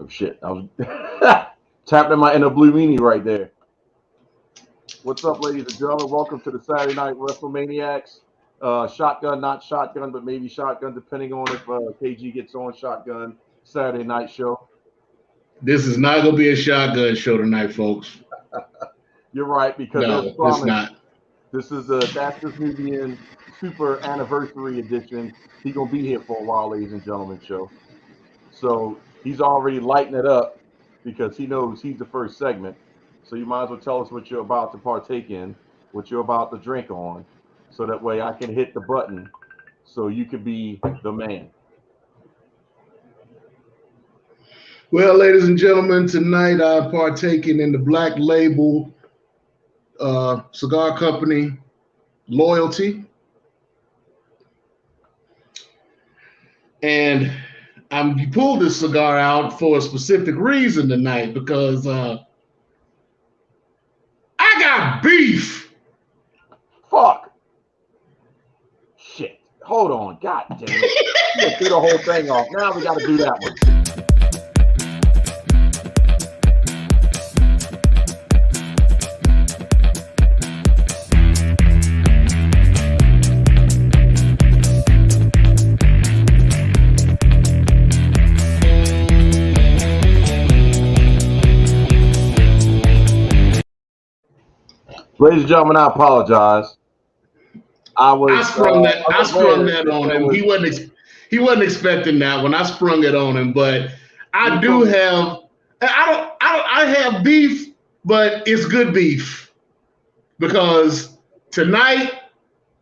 Oh shit! I was tapping my inner blue meanie right there. What's up, ladies and gentlemen? Welcome to the Saturday Night Wrestlemaniacs. Shotgun, not shotgun, but maybe shotgun, depending on if KG gets on shotgun Saturday night show. This is not going to be a shotgun show tonight, folks. You're right, because no, it's not. This is the That's Just Me Being Super Anniversary Edition. He's going to be here for a while, ladies and gentlemen, show. So he's already lighting it up because he knows he's the first segment. So you might as well tell us what you're about to partake in, what you're about to drink on, so that way I can hit the button so you can be the man. Well, ladies and gentlemen, tonight I'm partaking in the Black Label cigar company Loyalty. And you pulled this cigar out for a specific reason tonight because I got beef. Fuck. Shit. Hold on. God damn it. You threw the whole thing off. Now we got to do that one. Ladies and gentlemen, I apologize. I sprung that on him. He wasn't expecting that when I sprung it on him, but I have beef, but it's good beef because tonight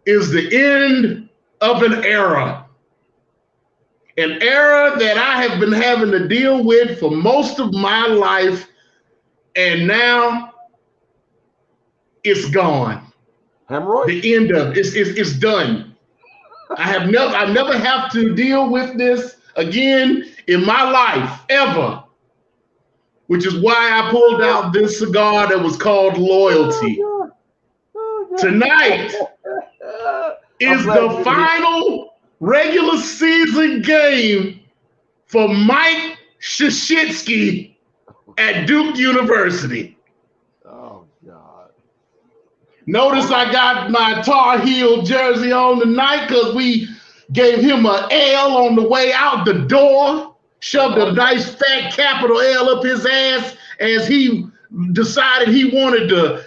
is the end of an era that I have been having to deal with for most of my life, and now it's gone. Hemorrhoid? The end of it's done. I never have to deal with this again in my life ever, which is why I pulled out this cigar that was called Loyalty. Tonight is the final regular season game for Mike Krzyzewski at Duke University. Notice I got my Tar Heel jersey on tonight because we gave him an L on the way out the door, shoved a nice fat capital L up his ass as he decided he wanted to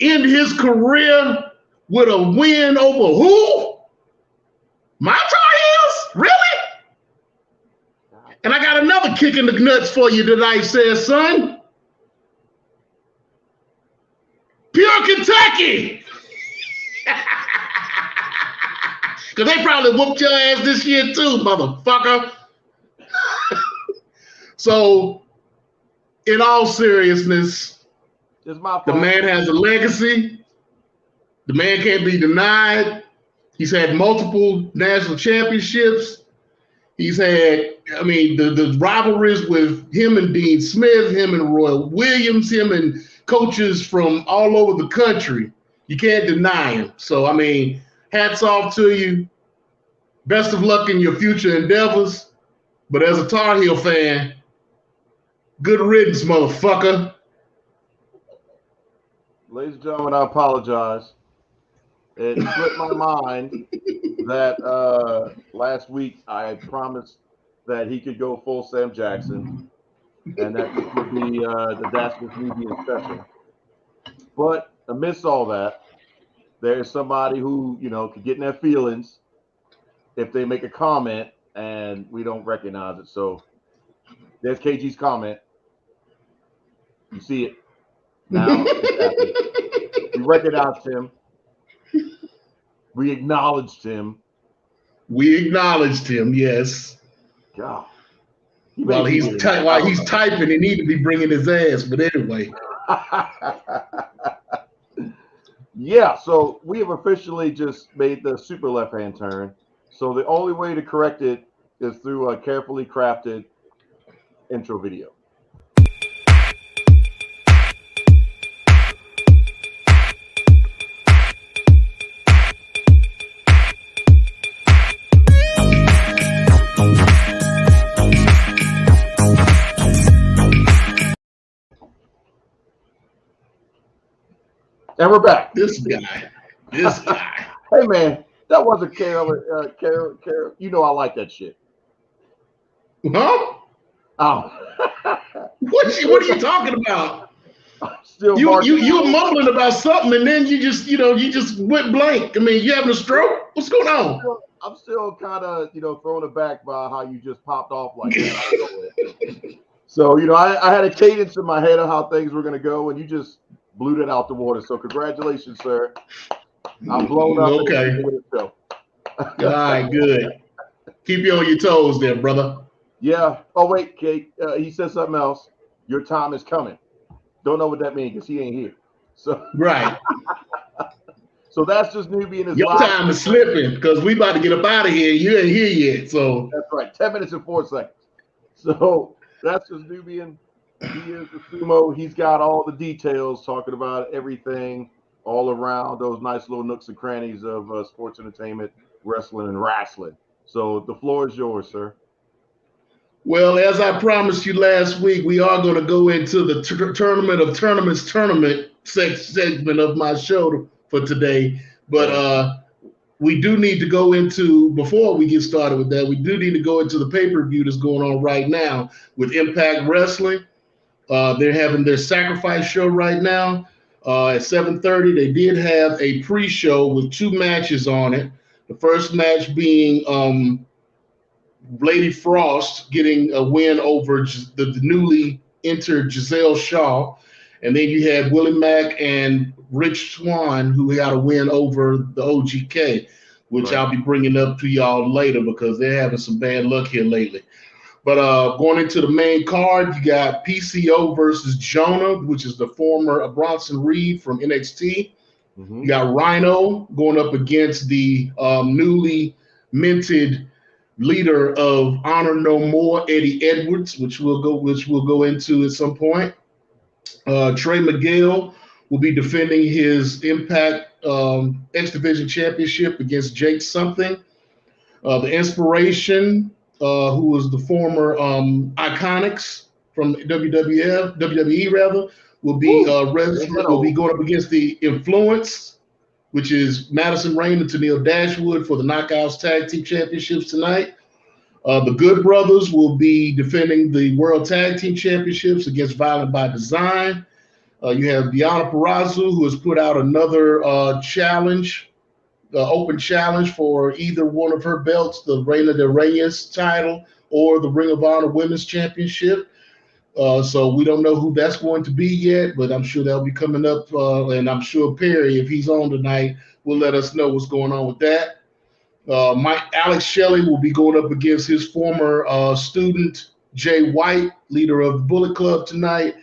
end his career with a win over who? My Tar Heels? Really? And I got another kick in the nuts for you tonight, says son. Pure Kentucky. Because they probably whooped your ass this year too, motherfucker. So, in all seriousness, the man has a legacy. The man can't be denied. He's had multiple national championships. He's had, the rivalries with him and Dean Smith, him and Roy Williams, him and coaches from all over the country. You can't deny him. So, hats off to you. Best of luck in your future endeavors. But as a Tar Heel fan, good riddance, motherfucker. Ladies and gentlemen, I apologize. It slipped my mind that last week I promised that he could go full Sam Jackson. And that would be the That's Just Me Being Special. But amidst all that, there's somebody who, could get in their feelings if they make a comment and we don't recognize it. So there's KG's comment. You see it. Now we recognized him. We acknowledged him. Yes. God. While he's typing, he need to be bringing his ass. But anyway. Yeah, so we have officially just made the super left-hand turn. So the only way to correct it is through a carefully crafted intro video. And we're back. This guy. Hey, man, that wasn't Carol. You know I like that shit. Huh? Oh. What are you talking about? Still you were mumbling about something, and then you just went blank. I mean, you having a stroke? What's going on? I'm still kind of thrown aback by how you just popped off like that. So I had a cadence in my head of how things were going to go, and you just blew that out the water. So congratulations, sir. I'm blown up. Okay. All right, good. Keep you on your toes there, brother. Yeah. Oh wait, Kate. He said something else. Your time is coming. Don't know what that means because he ain't here. So right. So that's just newbie in his Your time is slipping because we about to get up out of here. You ain't here yet. So that's right. 10 minutes and 4 seconds. So that's just Nubian. He is the sumo. He's got all the details, talking about everything all around those nice little nooks and crannies of sports entertainment, wrestling, and wrestling. So the floor is yours, sir. Well, as I promised you last week, we are going to go into the tournament of tournaments segment of my show for today. But we do need to go into, before we get started with that, we do need to go into the pay-per-view that's going on right now with Impact Wrestling. They're having their Sacrifice show right now at 7:30. They did have a pre-show with 2 matches on it. The first match being Lady Frost getting a win over the newly entered Giselle Shaw. And then you had Willie Mack and Rich Swann, who got a win over the OGK, which right. I'll be bringing up to y'all later because they're having some bad luck here lately. But going into the main card, you got PCO versus Jonah, which is the former Bronson Reed from NXT. Mm-hmm. You got Rhino going up against the newly minted leader of Honor No More, Eddie Edwards, which we'll go into at some point. Trey Miguel will be defending his Impact X Division Championship against Jake Something. The Inspiration, who was the former Iconics from WWE rather, will be going up against the Influence, which is Madison Rayne and Tennille Dashwood for the Knockouts Tag Team Championships tonight. The Good Brothers will be defending the World Tag Team Championships against Violent by Design. You have Deonna Purrazzo, who has put out another challenge, open challenge for either one of her belts, the Reina de Reyes title or the Ring of Honor Women's Championship. So we don't know who that's going to be yet, but I'm sure that'll be coming up. And I'm sure Perry, if he's on tonight, will let us know what's going on with that. Alex Shelley will be going up against his former student, Jay White, leader of the Bullet Club tonight.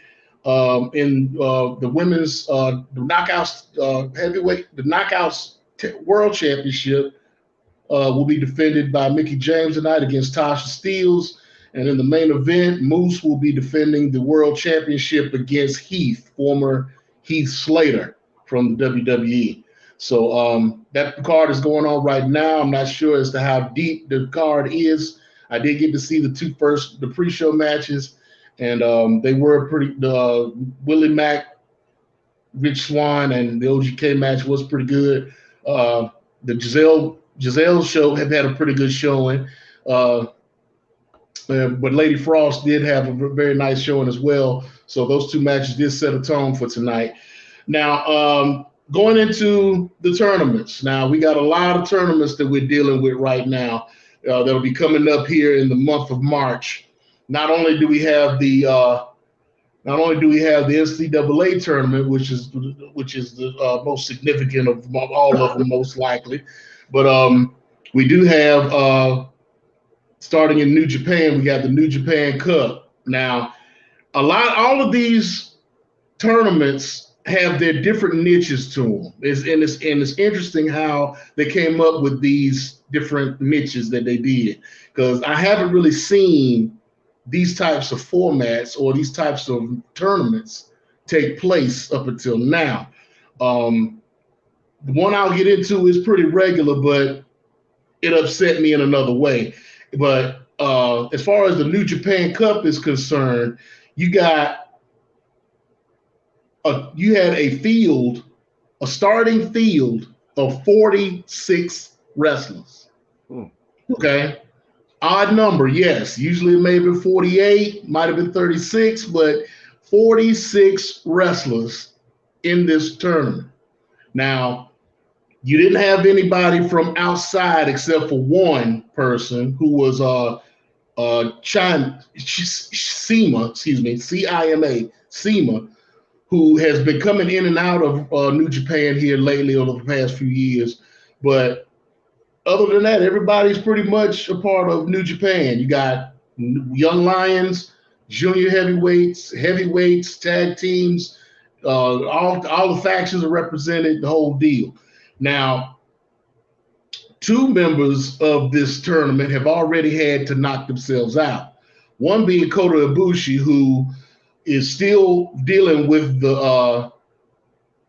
In the women's the Knockouts heavyweight, the Knockouts World Championship will be defended by Mickie James tonight against Tasha Steelz. And in the main event, Moose will be defending the World Championship against Heath, former Heath Slater from the WWE. So that card is going on right now. I'm not sure as to how deep the card is. I did get to see the pre-show matches, and they were pretty. Willie Mack, Rich Swann, and the OGK match was pretty good. The Giselle show have had a pretty good showing, but Lady Frost did have a very nice showing as well. So those 2 matches did set a tone for tonight. Now, going into the tournaments. Now, we got a lot of tournaments that we're dealing with right now that'll be coming up here in the month of March. Not only do we have the NCAA tournament, which is the most significant of all of them, most likely, but we do have starting in New Japan, we got the New Japan Cup. Now, all of these tournaments have their different niches to them. It's interesting how they came up with these different niches that they did, because I haven't really seen these types of formats or these types of tournaments take place up until now. The one I'll get into is pretty regular, but it upset me in another way. But as far as the New Japan Cup is concerned, you had a field a starting field of 46 wrestlers. Okay. Odd number, yes. Usually it may have been 48, might have been 36, but 46 wrestlers in this tournament. Now, you didn't have anybody from outside except for one person who was CIMA, CIMA, CIMA, who has been coming in and out of New Japan here lately over the past few years. But other than that, everybody's pretty much a part of New Japan. You got Young Lions, junior heavyweights, tag teams, all the factions are represented, the whole deal. Now, two members of this tournament have already had to knock themselves out. One being Kota Ibushi, who is still dealing with the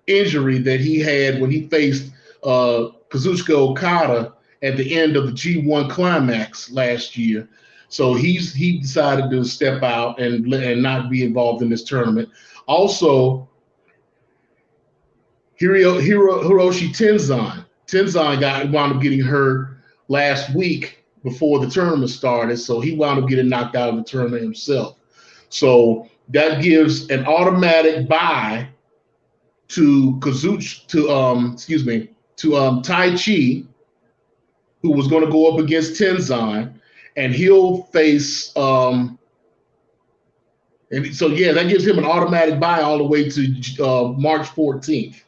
injury that he had when he faced Kazuchika Okada at the end of the G1 Climax last year. So he decided to step out and not be involved in this tournament. Also, Hiroshi Tenzan. Tenzan wound up getting hurt last week before the tournament started, so he wound up getting knocked out of the tournament himself. So that gives an automatic bye to Tai Chi, who was going to go up against Tenzan, and he'll face and so yeah, that gives him an automatic bye all the way to March 14th.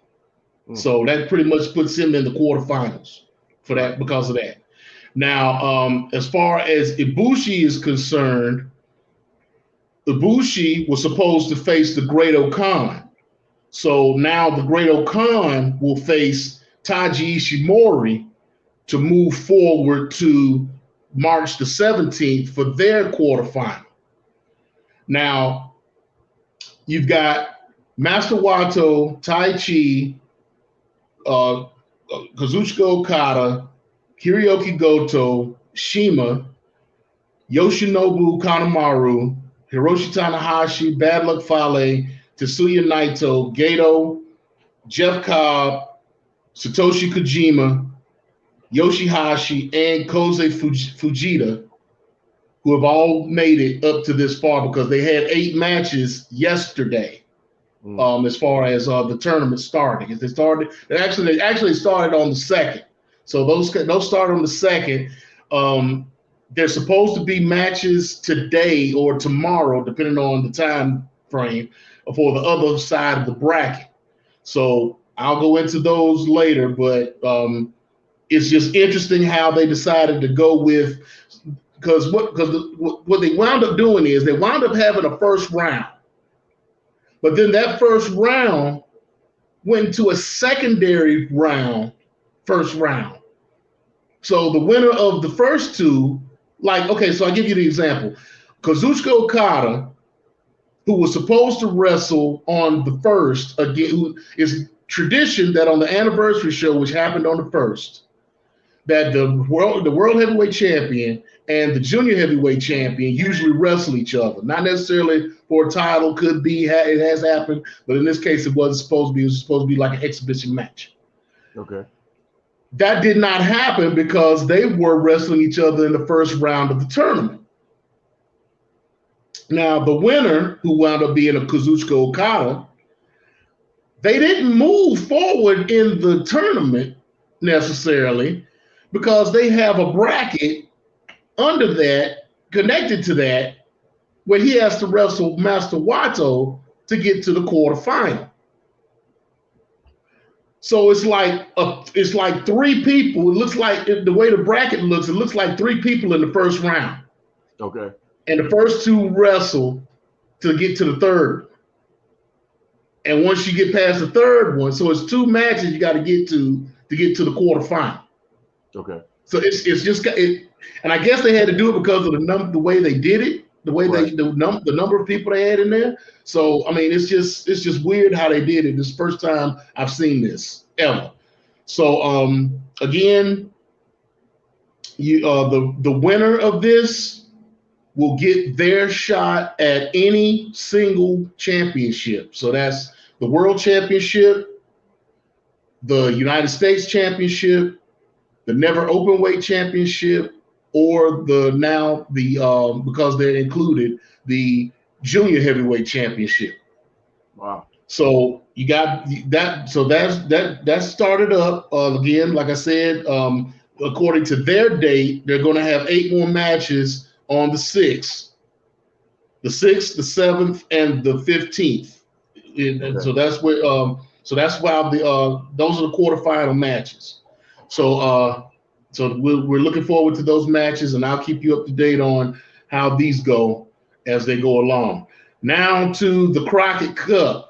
So that pretty much puts him in the quarterfinals for that because of that. Now, as far as Ibushi is concerned, Ibushi was supposed to face the Great Okan. So now the Great Okan will face Taiji Ishimori to move forward to March the 17th for their quarterfinal. Now, you've got Master Wato, Tai Chi, Kazuchika Okada, Hiroki Goto, Shima, Yoshinobu Kanemaru, Hiroshi Tanahashi, Bad Luck Fale, Tetsuya Naito, Gato, Jeff Cobb, Satoshi Kojima, Yoshihashi, and Koze Fujita, who have all made it up to this far because they had 8 matches yesterday. As far as the tournament starting, they actually started on the 2nd. So those start on the 2nd. There's supposed to be matches today or tomorrow, depending on the time frame, for the other side of the bracket. So I'll go into those later, but it's just interesting how they decided to go with, because what they wound up doing is they wound up having a first round. But then that first round went to a secondary round, first round. So the winner of the first two, so I'll give you the example. Kazuchika Okada, who was supposed to wrestle on the first, again, who is tradition that on the anniversary show, which happened on the first, that the world heavyweight champion and the junior heavyweight champion usually wrestle each other. Not necessarily for a title, could be, it has happened, but in this case, it wasn't supposed to be. It was supposed to be like an exhibition match. Okay. That did not happen because they were wrestling each other in the first round of the tournament. Now, the winner, who wound up being a Kazuchika Okada, they didn't move forward in the tournament necessarily because they have a bracket under that, connected to that, where he has to wrestle Master Wato to get to the quarterfinal. So it's like 3 people. It looks like, the way the bracket looks, it looks like 3 people in the first round. Okay. And the first 2 wrestle to get to the third. And once you get past the third one, so it's 2 matches you got to get to get to the quarterfinal. Okay. So it's just it, and I guess they had to do it because of the way they did it, the way the number of people they had in there. So I mean, it's just weird how they did it. This is the first time I've seen this ever. So again, the winner of this will get their shot at any single championship. So that's the World Championship, the United States Championship, the Never Openweight Championship, or because they're included, the Junior Heavyweight Championship. Wow. So you got that. So that started up again. Like I said, according to their date, they're going to have 8 more matches on the 6th, the 7th, and the 15th. And so that's where. So that's why those are the quarterfinal matches. So we're looking forward to those matches, and I'll keep you up to date on how these go as they go along. Now to the Crockett Cup.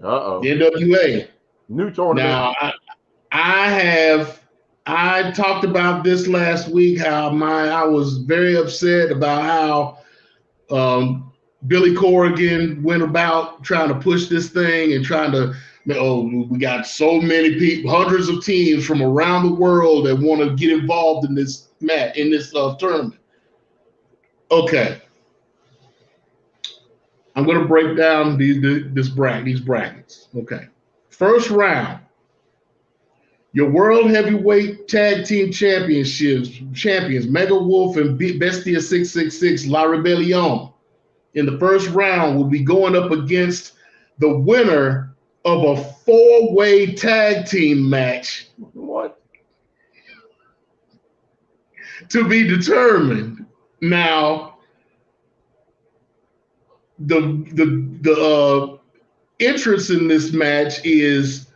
The NWA. New tournament. Now, I talked about this last week, how I was very upset about how Billy Corrigan went about trying to push this thing and trying to, we got so many people, hundreds of teams from around the world that want to get involved in this match, in this tournament. Okay. I'm going to break down these brackets. Okay. First round, your World Heavyweight Tag Team champions, Mega Wolf and Bestia 666, La Rebellion, in the first round will be going up against the winner of a 4-way tag team match. What? To be determined. Now, the entrance in this match is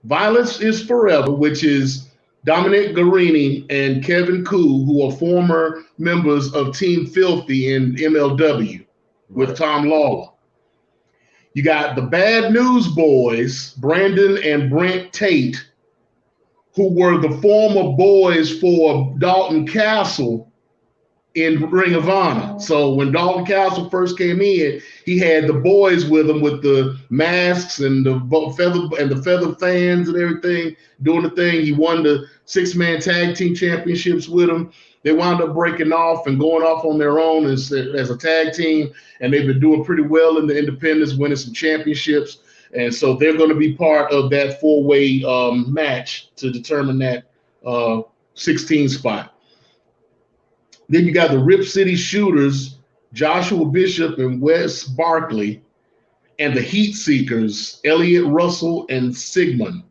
Violence is Forever, which is Dominic Garrini and Kevin Koo, who are former members of Team Filthy in MLW with Tom Lawler. You got the Bad News Boys, Brandon and Brent Tate, who were the former boys for Dalton Castle in Ring of Honor. So when Dalton Castle first came in, he had the boys with him with the masks and the feather fans and everything, doing the thing. He won the 6-man tag team championships with them. They wound up breaking off and going off on their own as a tag team, and they've been doing pretty well in the independents, winning some championships. And so they're going to be part of that 4-way match to determine that 16 spot. Then you got the Rip City Shooters, Joshua Bishop and Wes Barkley, and the Heat Seekers, Elliot Russell and Sigmund.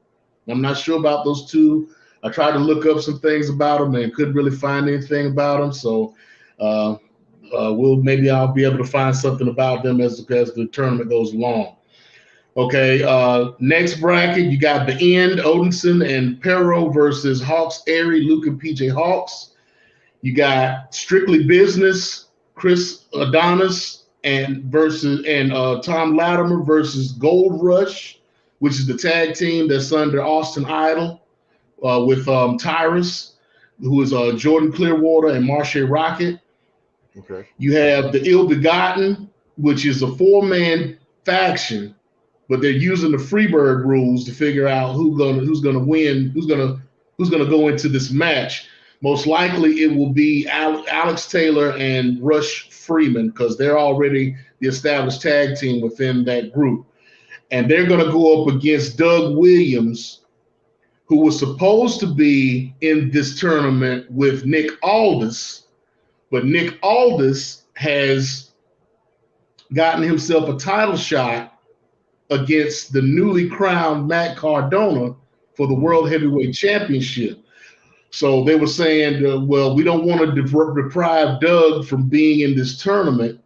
I'm not sure about those two. I tried to look up some things about them and couldn't really find anything about them. So maybe I'll be able to find something about them as the tournament goes along. Okay, next bracket, you got The End, Odinson and Perro versus Hawks Airy, Luke and PJ Hawks. You got Strictly Business, Chris Adonis and Tom Latimer versus Gold Rush, which is the tag team that's under Austin Idol with Tyrus, who is Jordan Clearwater and Marshe Rocket. Okay. You have the Ill Begotten, which is a 4-man faction, but they're using the Freebird rules to figure out who's gonna win, who's gonna go into this match. Most likely it will be Alex Taylor and Rush Freeman, because they're already the established tag team within that group. And they're going to go up against Doug Williams, who was supposed to be in this tournament with Nick Aldis, but Nick Aldis has gotten himself a title shot against the newly crowned Matt Cardona for the World Heavyweight Championship. So they were saying, well, we don't want to deprive Doug from being in this tournament,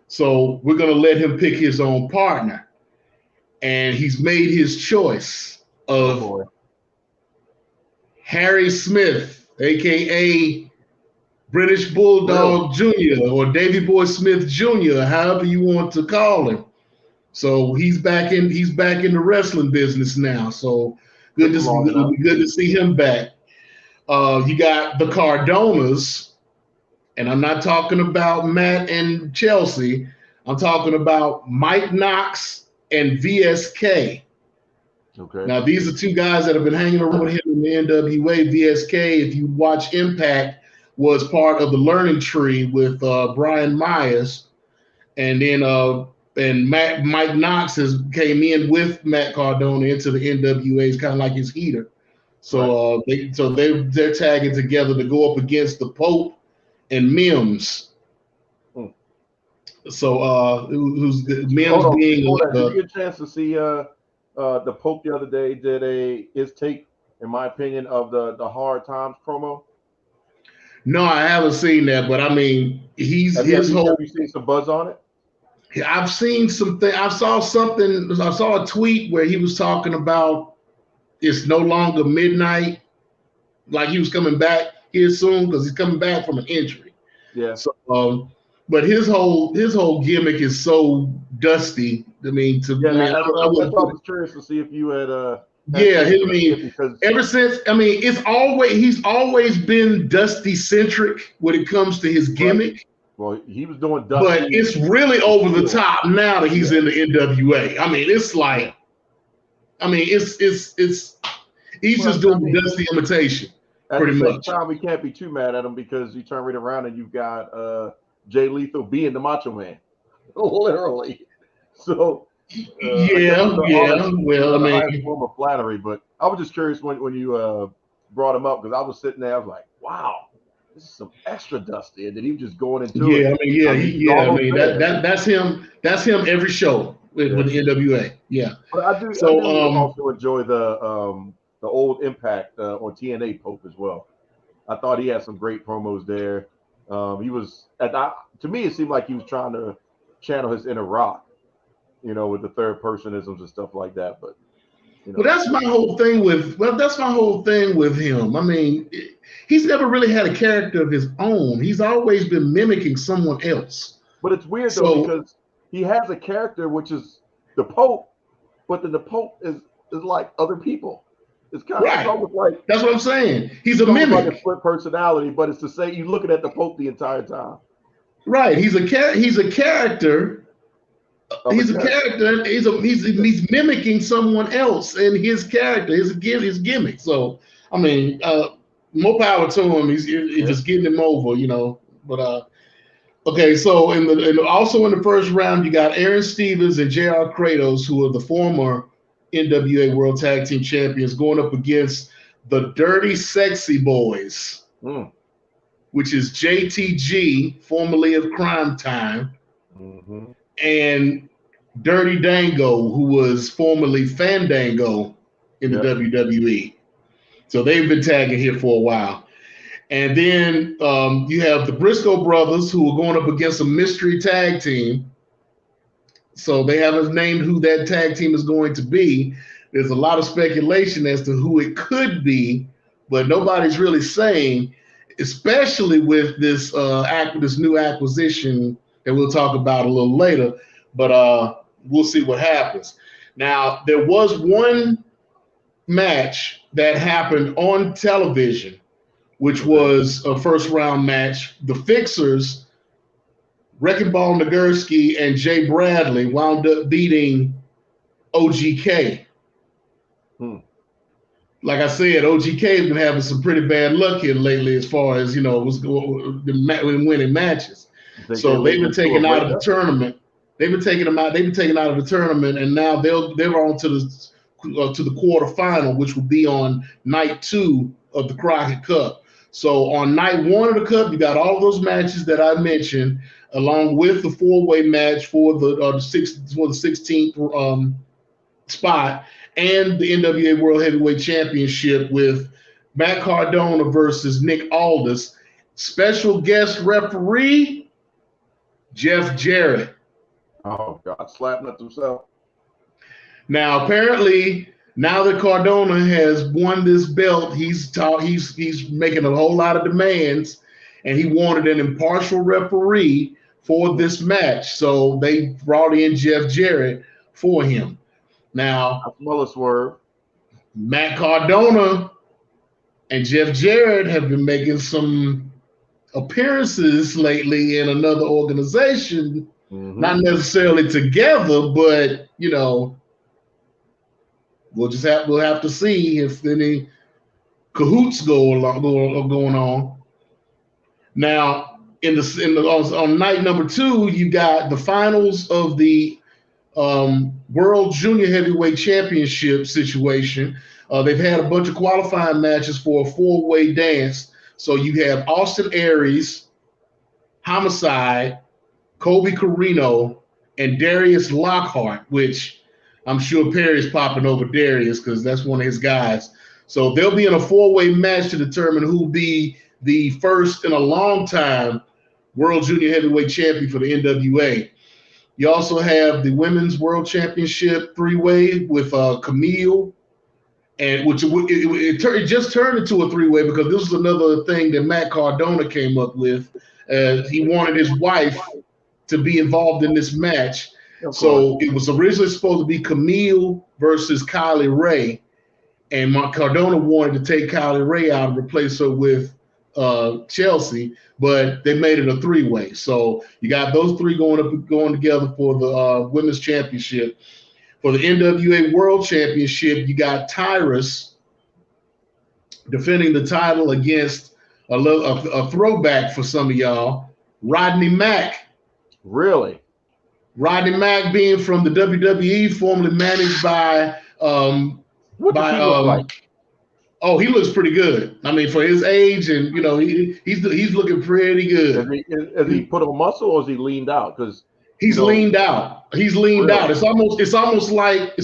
so we're going to let him pick his own partner. And he's made his choice of Harry Smith, a.k.a. British Bulldog Jr. or Davey Boy Smith Jr., however you want to call him. So he's back in the wrestling business now. So it'll be good to see him back. You got the Cardonas, and I'm not talking about Matt and Chelsea. I'm talking about Mike Knox and VSK. Okay. Now, these are two guys that have been hanging around with him in the NWA. VSK, if you watch Impact, was part of the learning tree with Brian Myers. And then and Mike Knox came in with Matt Cardona into the NWA. It's kind of like his heater. So they're tagging together to go up against the Pope and Mims. So who's Mims being did you get a chance to see the Pope the other day did his take, in my opinion, of the Hard Times promo? No, I haven't seen that, but I mean, have you seen some buzz on it? I've seen something. I saw a tweet where he was talking about it's no longer midnight, like he was coming back here soon because he's coming back from an injury. Yeah. So, but his whole gimmick is so dusty. I mean, I was curious to see if you had. Ever since, he's always been Dusty centric when it comes to his gimmick. Right. Well, he was doing Dusty, but it's really over the top now that he's in the NWA. I mean, it's like, he's just doing the Dusty imitation. Pretty much. At the same time, we can't be too mad at him because you turn right around and you've got Jay Lethal being the Macho Man, literally. So. Well, I mean, form of flattery, but I was just curious when you brought him up because I was sitting there, I was like, wow, this is some extra Dusty, and then he was just going into it. That's him. That's him every show with the NWA. Yeah. But I do also enjoy the old Impact on TNA Pope as well. I thought he had some great promos there. He was to me, it seemed like he was trying to channel his inner Rock. With the third personisms and stuff like that. But that's my whole thing with him. I mean, he's never really had a character of his own. He's always been mimicking someone else. But it's weird though because he has a character which is the Pope, but then the Pope is like other people. It's kind of almost like that's what I'm saying. He's a mimic, like a split personality, but it's to say you looking at the Pope the entire time. Right. He's a character. He's a character. He's mimicking someone else and his character, his gimmick. So I mean, more power to him. He's just getting him over, But okay, so also in the first round, you got Aaron Stevens and J.R. Kratos, who are the former NWA World Tag Team Champions, going up against the Dirty Sexy Boys, which is JTG, formerly of Crime Time. Mm-hmm. And Dirty Dango, who was formerly Fandango in the WWE. So they've been tagging here for a while. And then you have the Briscoe brothers, who are going up against a mystery tag team. So they haven't named who that tag team is going to be. There's a lot of speculation as to who it could be, but nobody's really saying, especially with this new acquisition that we'll talk about a little later, but we'll see what happens. Now, there was one match that happened on television, which was a first-round match. The Fixers, Wrecking Ball Nagurski and Jay Bradley, wound up beating OGK. Like I said, OGK has been having some pretty bad luck here lately as far as, winning matches. So they've been taken out of the tournament. They've been taken out of the tournament, and now they're on to the quarterfinal, which will be on night 2 of the Crockett Cup. So on night 1 of the Cup, you got all those matches that I mentioned, along with the 4-way match for the 16th spot, and the NWA World Heavyweight Championship with Matt Cardona versus Nick Aldis. Special guest referee, Jeff Jarrett. Oh God, slapping at himself. Now, apparently, now that Cardona has won this belt, he's making a whole lot of demands, and he wanted an impartial referee for this match. So they brought in Jeff Jarrett for him. Now, swerve. Matt Cardona and Jeff Jarrett have been making some appearances lately in another organization, not necessarily together, but we'll have to see if any cahoots going on. Now, on night number 2, you got the finals of the World Junior Heavyweight Championship situation. They've had a bunch of qualifying matches for a 4-way dance. So you have Austin Aries, Homicide, Kobe Carino, and Darius Lockhart, which I'm sure Perry's popping over Darius because that's one of his guys. So they'll be in a 4-way match to determine who'll be the first in a long time World Junior Heavyweight Champion for the NWA. You also have the Women's World Championship 3-way with Camille, and which it just turned into a 3-way because this is another thing that Matt Cardona came up with. He wanted his wife to be involved in this match. So it was originally supposed to be Camille versus Kylie Ray, and Cardona wanted to take Kylie Ray out and replace her with Chelsea, but they made it a 3-way. So you got those 3 going together for the Women's Championship. For the NWA World Championship, you got Tyrus defending the title against a throwback for some of y'all, Rodney Mack. Really? Rodney Mack being from the WWE, formerly managed by what does he look like? Oh, he looks pretty good. I mean, for his age, and you know, he's looking pretty good. Has he put on muscle, or is he leaned out? Because he's leaned out. He's leaned out. It's almost like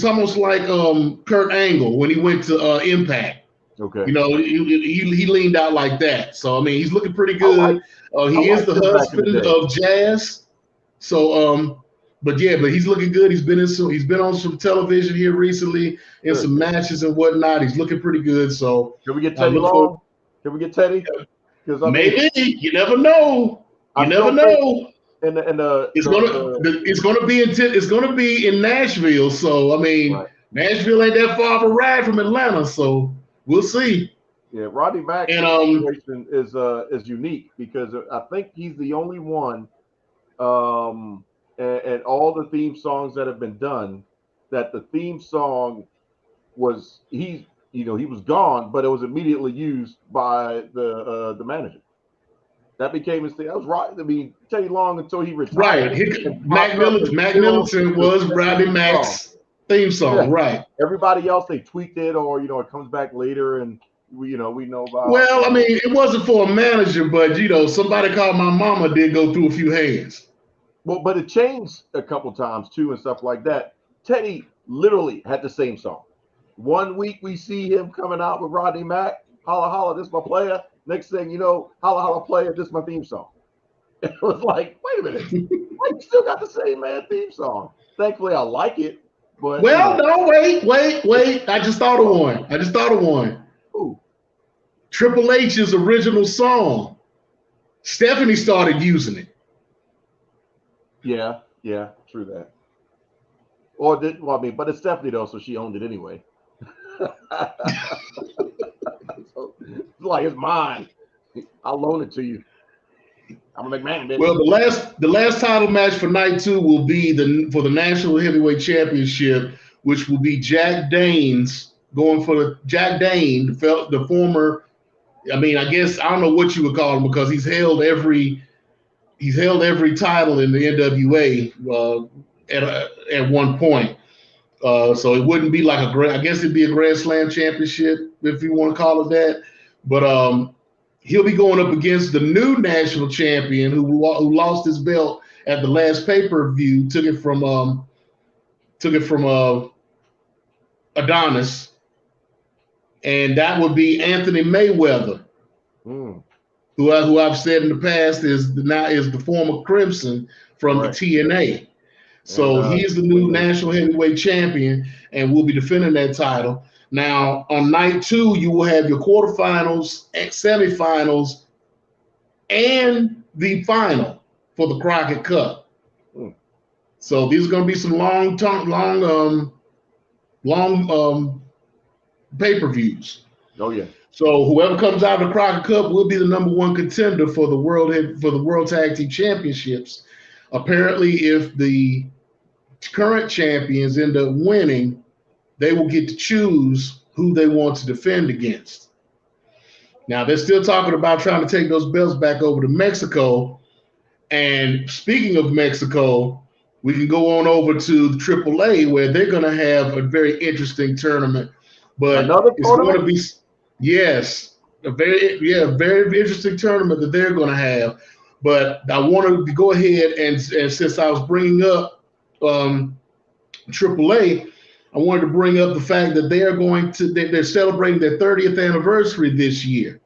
Kurt Angle when he went to Impact. Okay. You know, he leaned out like that. So I mean, he's looking pretty good. He is the husband of Jazz. So but he's looking good. He's been on some television here recently in some matches and whatnot. He's looking pretty good. So can we get Teddy Long? Can we get Teddy? Maybe you never know. You never know. It's gonna be in Nashville. So I mean, Nashville ain't that far of a ride from Atlanta. So we'll see. Yeah, Rodney Mack's situation is unique because I think he's the only one. And all the theme songs that have been done, that the theme song was he was gone, but it was immediately used by the manager. That became his thing. That was right. I mean, Teddy Long until he retired. Right. Mac Middleton was Rodney Mack's theme song. Yeah. Right. Everybody else they tweaked it, or it comes back later, and we know about. Well, I mean, it wasn't for a manager, but somebody called my mama did go through a few hands. Well, but it changed a couple times too and stuff like that. Teddy literally had the same song. One week we see him coming out with Rodney Mack, holla holla, this my player. Next thing you know, holla holla player, this my theme song. It was like, wait a minute, why you still got the same theme song? Thankfully, I like it. But no, wait. I just thought of one. Ooh. Triple H's original song. Stephanie started using it. Yeah, true that. But it's Stephanie though, so she owned it anyway. So, it's like it's mine. I'll loan it to you. I'm a McMahon, baby. Well, the last title match for night 2 will be for the National Heavyweight Championship, which will be Jack Dane's going for Jack Dane, the former. I mean, I guess I don't know what you would call him because he's held every title in the NWA at one point. So it wouldn't be like I guess it'd be a Grand Slam championship if you want to call it that. But he'll be going up against the new national champion who lost his belt at the last pay-per-view, took it from Adonis, and that would be Anthony Mayweather. Who I've said in the past is the former Crimson from the TNA. So he's the new national heavyweight champion and will be defending that title. Now, on night 2, you will have your quarterfinals, semifinals, and the final for the Crockett Cup. So these are going to be some long pay-per-views. Oh yeah. So whoever comes out of the Crockett Cup will be the number 1 contender for the World Tag Team Championships. Apparently, if the current champions end up winning, they will get to choose who they want to defend against. Now, they're still talking about trying to take those belts back over to Mexico, And speaking of Mexico, we can go on over to the AAA where they're going to have a very interesting tournament. But it's going to be, yes, very interesting tournament that they're going to have. But I wanted to go ahead and since I was bringing up AAA, I wanted to bring up the fact that they're celebrating their 30th anniversary this year.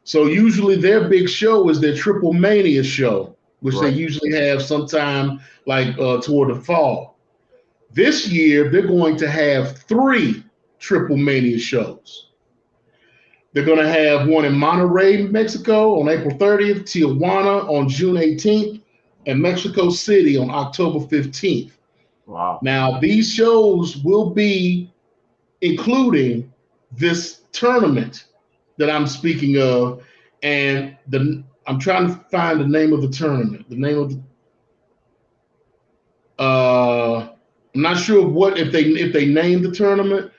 So usually their big show is their Triple Mania show, which they usually have sometime like toward the fall. This year, they're going to have 3 Triple Mania shows. They're going to have one in Monterrey, Mexico on April 30th, Tijuana on June 18th, and Mexico City on October 15th. Wow. Now, these shows will be including this tournament that I'm speaking of, and I'm trying to find the name of the tournament. The name of the I'm not sure if they named the tournament,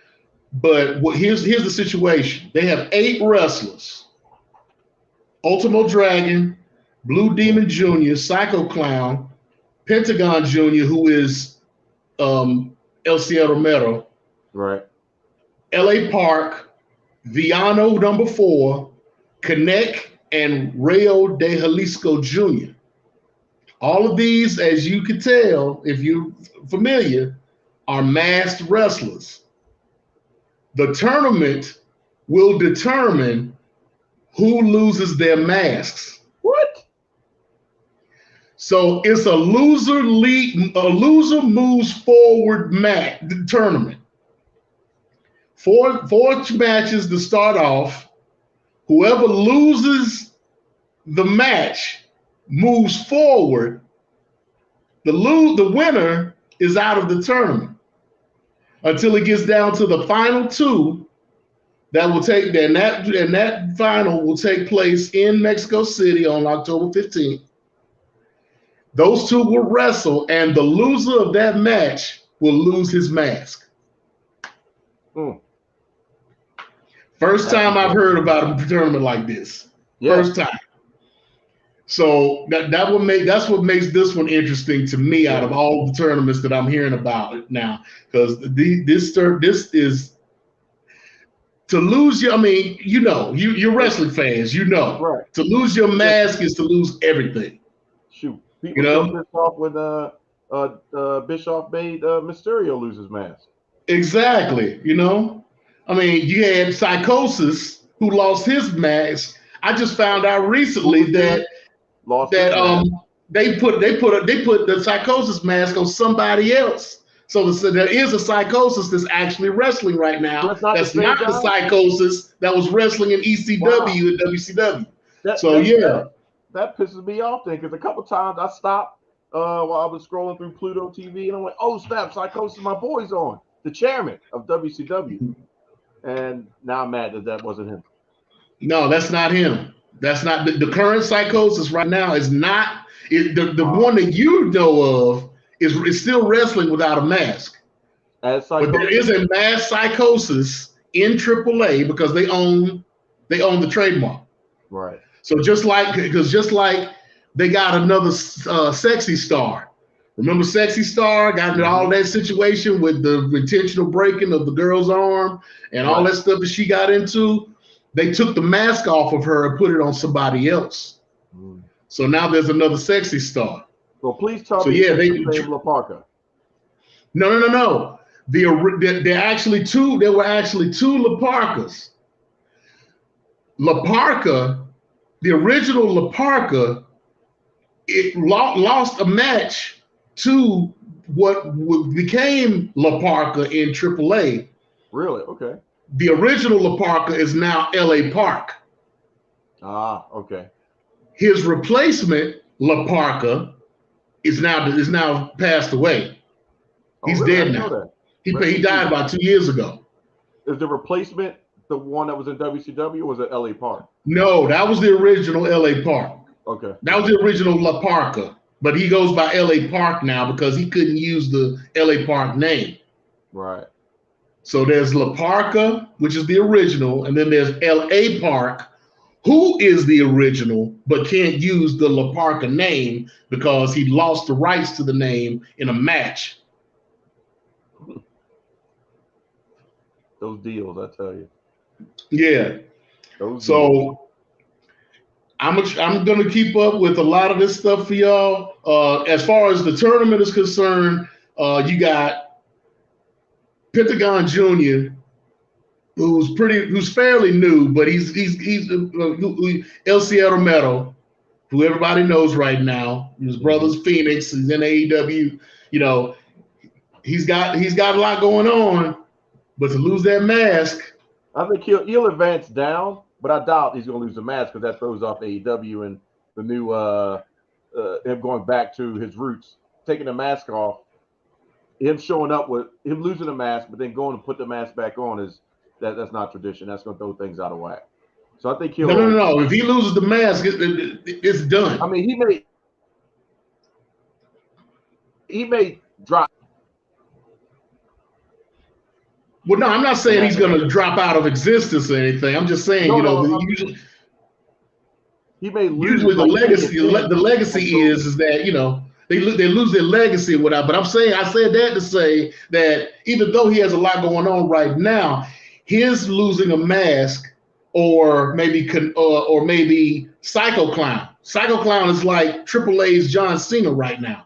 but here's the situation. They have 8 wrestlers: Ultimo Dragon, Blue Demon Jr., Psycho Clown, Pentagon Jr., who is El Cielo Romero, right? LA Park, Villano number 4, Connect, and Rayo de Jalisco Jr. All of these, as you can tell, if you're familiar, are masked wrestlers. The tournament will determine who loses their masks. What? So it's a loser moves forward tournament. Four matches to start off. Whoever loses the match moves forward. The winner is out of the tournament until it gets down to the final 2. That final will take place in Mexico City on October 15th. Those 2 will wrestle, and the loser of that match will lose his mask. First time I've heard about a tournament like this. Yeah. First time. So that's what makes this one interesting to me out of all the tournaments that I'm hearing about now. Because this is to lose your, I mean, you're wrestling fans, right. To lose your mask is to lose everything. Shoot. People pissed off when Bischoff made Mysterio lose his mask. Exactly. I mean, you had Psychosis who lost his mask. I just found out recently they put the Psychosis mask on somebody else. So there is a Psychosis that's actually wrestling right now. That's not the Psychosis that was wrestling in ECW and WCW. That pisses me off then, because a couple times I stopped while I was scrolling through Pluto TV and I'm like, oh snap, Psychosis, my boy's on, the chairman of WCW. And now I'm mad that wasn't him. No, that's not him. That's not the current Psychosis right now. Is not the one that you know of is still wrestling without a mask. But there is a mass Psychosis in AAA because they own the trademark. Right. So just like they got another Sexy Star. Remember Sexy Star got into all that situation with the intentional breaking of the girl's arm and all that stuff that she got into? They took the mask off of her and put it on somebody else. So now there's another Sexy Star. Well, please tell me La Parka. No. There were actually two La Parkas. La Parka, the original La Parka, it lost a match to what became La Parka in AAA. Really? Okay. The original La Parka is now LA Park. Ah, okay. His replacement, La Parka, is now passed away. He's dead now. He died about 2 years ago. Is the replacement the one that was in WCW, or was it LA Park? No, that was the original LA Park. Okay. That was the original La Parka, but he goes by LA Park now because he couldn't use the LA Park name. Right. So there's La Parka, which is the original, and then there's LA Park, who is the original but can't use the La Parka name because he lost the rights to the name in a match. Those deals, I tell you. Yeah. So I'm gonna keep up with a lot of this stuff for y'all. As far as the tournament is concerned, you got Pentagon Jr., who's fairly new, but he's El Cierro, who everybody knows right now. His brother's Phoenix. He's in AEW. You know, he's got a lot going on, but to lose that mask, I think he'll advance down, but I doubt he's going to lose the mask because that throws off AEW and the new him going back to his roots, taking the mask off, him showing up with him losing the mask, but then going to put the mask back on is that's not tradition. That's going to throw things out of whack. So I think he'll. No. If he loses the mask, it's done. I mean, he may drop. Well, no, I'm not saying he's going to drop out of existence or anything. I'm just saying, usually he may lose. Usually, the legacy is that they lose their legacy without. But I said that to say that even though he has a lot going on right now, his losing a mask or maybe Psycho Clown. Psycho Clown is like AAA's John Cena right now.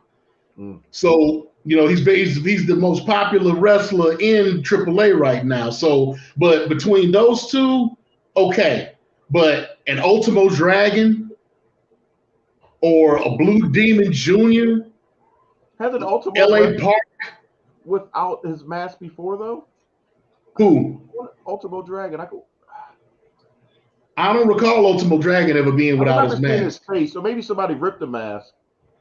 So he's the most popular wrestler in AAA right now. So, but between those two, okay. But an Ultimo Dragon or a Blue Demon Jr. Has an Ultimo LA Park without his mask before though? Who? Ultimo Dragon. I don't recall Ultimo Dragon ever being without his mask. His face, so maybe somebody ripped the mask.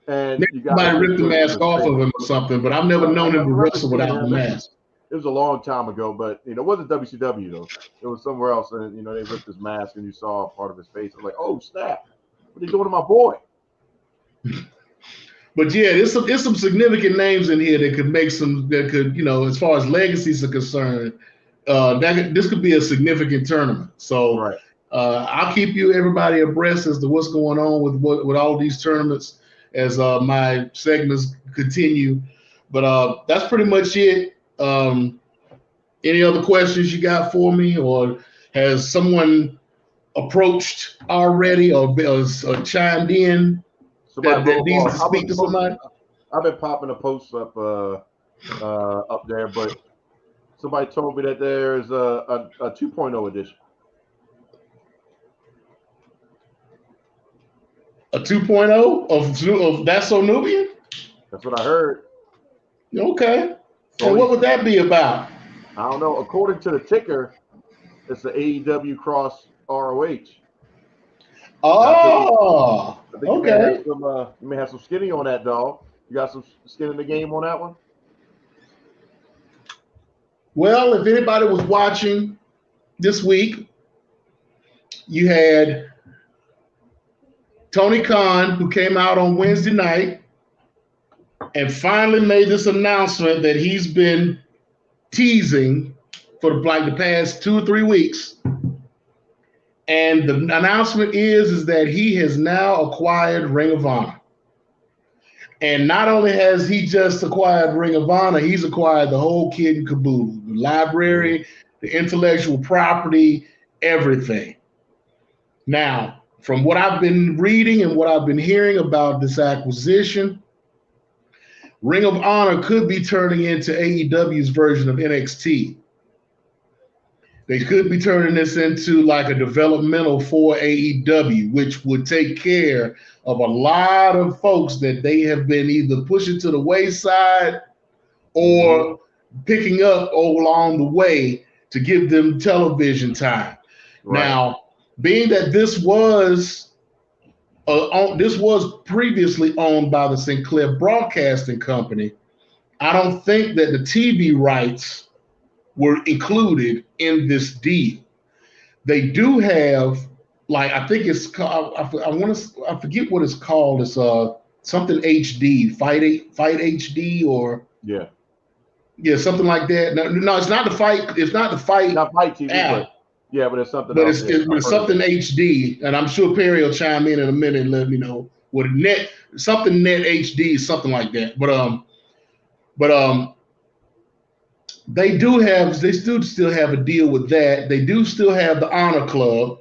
And somebody ripped the mask off of him or something, but I've never known him to wrestle without the mask. It was a long time ago, but it wasn't WCW though. It was somewhere else, and they ripped his mask, and you saw part of his face. I was like, "Oh snap! What are you doing to my boy?" But yeah, there's some significant names in here that could as far as legacies are concerned, this could be a significant tournament. So right. I'll keep everybody abreast as to what's going on with all of these tournaments as my segments continue. But that's pretty much it. Any other questions you got for me, or has someone approached already or chimed in that needs to speak to somebody? I've been popping a post up there, but somebody told me that there's a 2.0 edition. A 2.0 of That's So Nubian? That's what I heard. Okay. And what would that be about? I don't know. According to the ticker, it's the AEW Cross ROH. Oh, I think okay. You may have some skinny on that, dog. You got some skin in the game on that one? Well, if anybody was watching this week, you had Tony Khan, who came out on Wednesday night and finally made this announcement that he's been teasing for the past 2 or 3 weeks. And the announcement is that he has now acquired Ring of Honor. And not only has he just acquired Ring of Honor, he's acquired the whole kit and caboodle, the library, the intellectual property, everything. Now, from what I've been reading and what I've been hearing about this acquisition, Ring of Honor could be turning into AEW's version of NXT. They could be turning this into like a developmental for AEW, which would take care of a lot of folks that they have been either pushing to the wayside or picking up along the way to give them television time. Right. Now, being that this was previously owned by the Sinclair Broadcasting Company, I don't think that the TV rights were included in this deal. They do have, like, I think it's called, I forget what it's called. It's something HD, Fight HD, or yeah, something like that. No, it's not the Fight. It's not the Fight. Not Fight TV. app. Yeah, but it's something But else. it's something HD, and I'm sure Perry will chime in a minute and let me know what something net HD, something like that. But they do still have a deal with that. They do still have the Honor Club,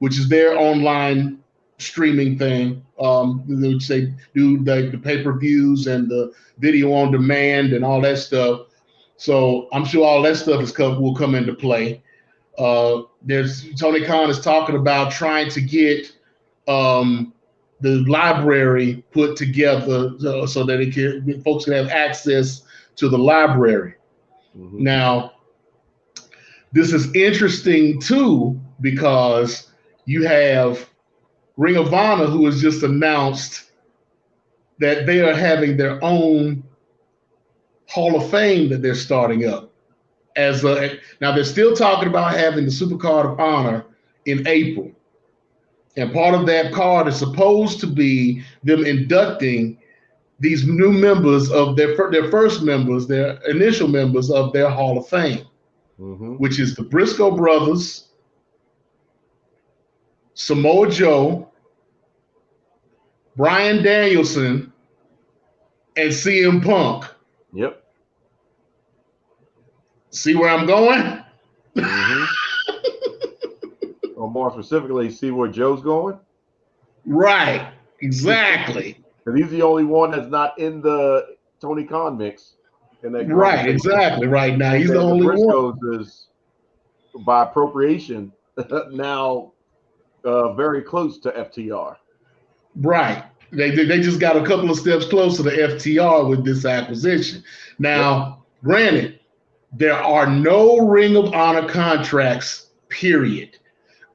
which is their online streaming thing. Which they do the pay-per-views and the video on demand and all that stuff. So I'm sure all that stuff will come into play. There's Tony Khan is talking about trying to get the library put together so that folks can have access to the library. Mm-hmm. Now, this is interesting too because you have Ring of Honor, who has just announced that they are having their own Hall of Fame that they're starting up. Now they're still talking about having the Super Card of Honor in April. And part of that card is supposed to be them inducting these new members of their first members, their initial members of their Hall of Fame, mm-hmm. which is the Briscoe brothers, Samoa Joe, Bryan Danielson, and CM Punk. Yep. See where I'm going? Mm-hmm. Or more specifically, see where Joe's going? Right. Exactly. Because he's the only one that's not in the Tony Khan mix. Right. Exactly. Right now, he's the only Briscoes one. Is by appropriation now very close to FTR. Right. They just got a couple of steps closer to FTR with this acquisition. Now, Granted, there are no Ring of Honor contracts, period.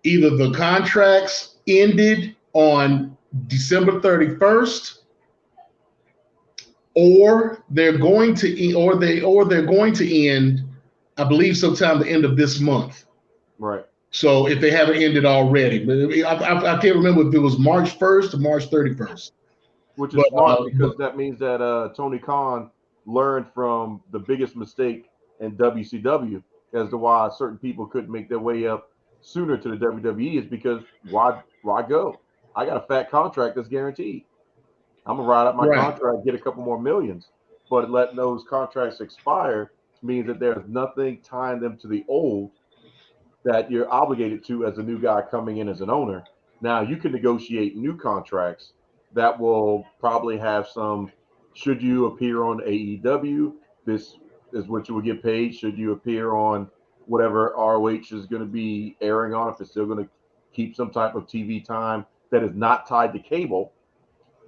Either the contracts ended on December 31st, or they're going to end, I believe, sometime the end of this month. Right. So if they haven't ended already, but I can't remember if it was March 1st or March 31st. Which is smart because that means that Tony Khan learned from the biggest mistake in WCW as to why certain people couldn't make their way up sooner to the WWE is because why go? I got a fat contract that's guaranteed. I'm gonna ride up my contract, get a couple more millions, but letting those contracts expire means that there's nothing tying them to the old that you're obligated to as a new guy coming in as an owner. Now you can negotiate new contracts that will probably have some, should you appear on AEW, this is what you will get paid. Should you appear on whatever ROH is going to be airing on, if it's still going to keep some type of TV time that is not tied to cable,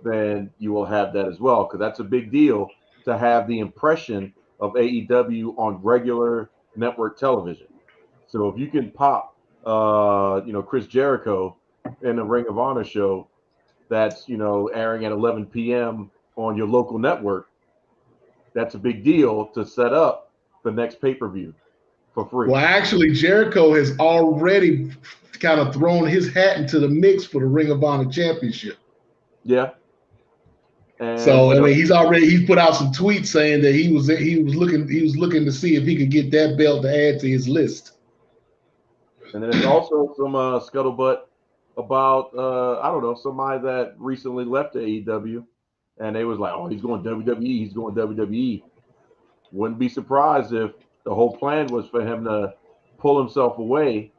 then you will have that as well, because that's a big deal to have the impression of AEW on regular network television. So if you can pop, Chris Jericho in a Ring of Honor show that's, airing at 11 p.m. on your local network, that's a big deal to set up the next pay-per-view for free. Well, actually, Jericho has already kind of thrown his hat into the mix for the Ring of Honor Championship. Yeah. And, so he's put out some tweets saying that he was looking to see if he could get that belt to add to his list. And then there's also some scuttlebutt about somebody that recently left AEW, and they was like, oh, he's going WWE. Wouldn't be surprised if the whole plan was for him to pull himself away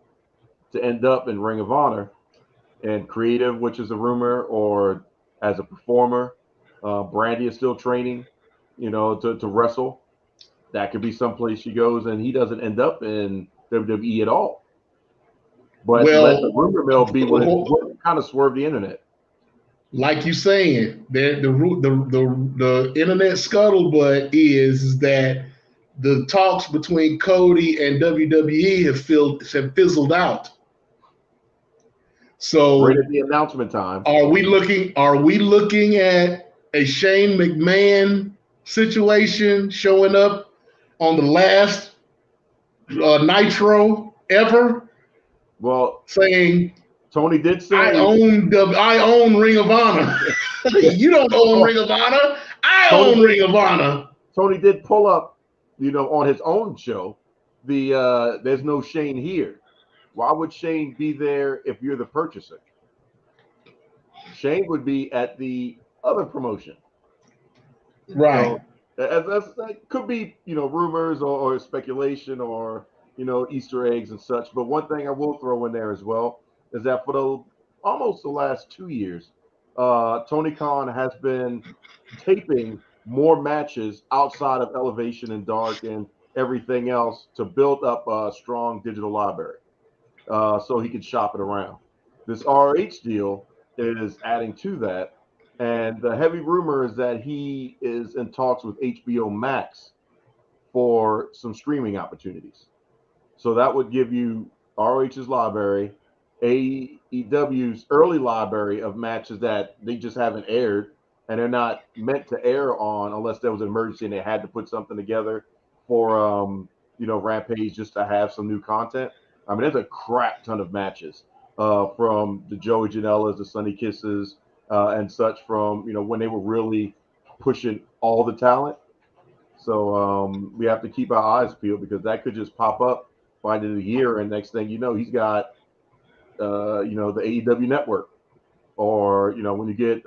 to end up in Ring of Honor and creative, which is a rumor, or as a performer. Brandy is still training, to wrestle. That could be someplace she goes, and he doesn't end up in WWE at all. But let the rumor mill be what kind of swerved the internet. Like you're saying, the internet scuttlebutt is that the talks between Cody and WWE have fizzled out. So right at the announcement time, are we looking at a Shane McMahon situation showing up on the last Nitro ever? Well, saying Tony did say I own Ring of Honor. You don't own Ring of Honor. I own Ring of Honor. Tony did pull up, on his own show, the there's no Shane here. why would Shane be there if you're the purchaser? Shane would be at the other promotion. Right. So that could be, rumors or speculation or, Easter eggs and such. But one thing I will throw in there as well is that for almost the last 2 years, Tony Khan has been taping more matches outside of Elevation and Dark and everything else to build up a strong digital library, so he could shop it around. This RH deal is adding to that. And the heavy rumor is that he is in talks with HBO Max for some streaming opportunities. So that would give you ROH's library, AEW's early library of matches that they just haven't aired, and they're not meant to air on unless there was an emergency and they had to put something together for Rampage just to have some new content. I mean, there's a crap ton of matches from the Joey Janela's, the Sunny Kisses, and such from when they were really pushing all the talent. So we have to keep our eyes peeled because that could just pop up by the end of the year, and next thing you know, he's got the AEW network, or when you get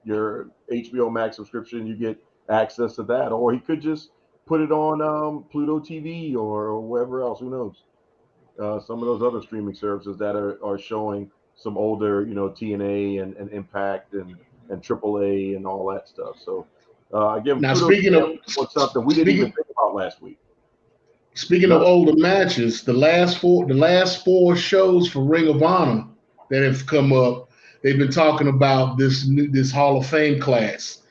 your HBO Max subscription, you get access to that, or he could just put it on Pluto TV or wherever else. Who knows? Some of those other streaming services that are showing some older, TNA and Impact and AAA and all that stuff. So again, now speaking of something we didn't even think about last week. Speaking of older matches, the last four shows for Ring of Honor that have come up, they've been talking about this Hall of Fame class,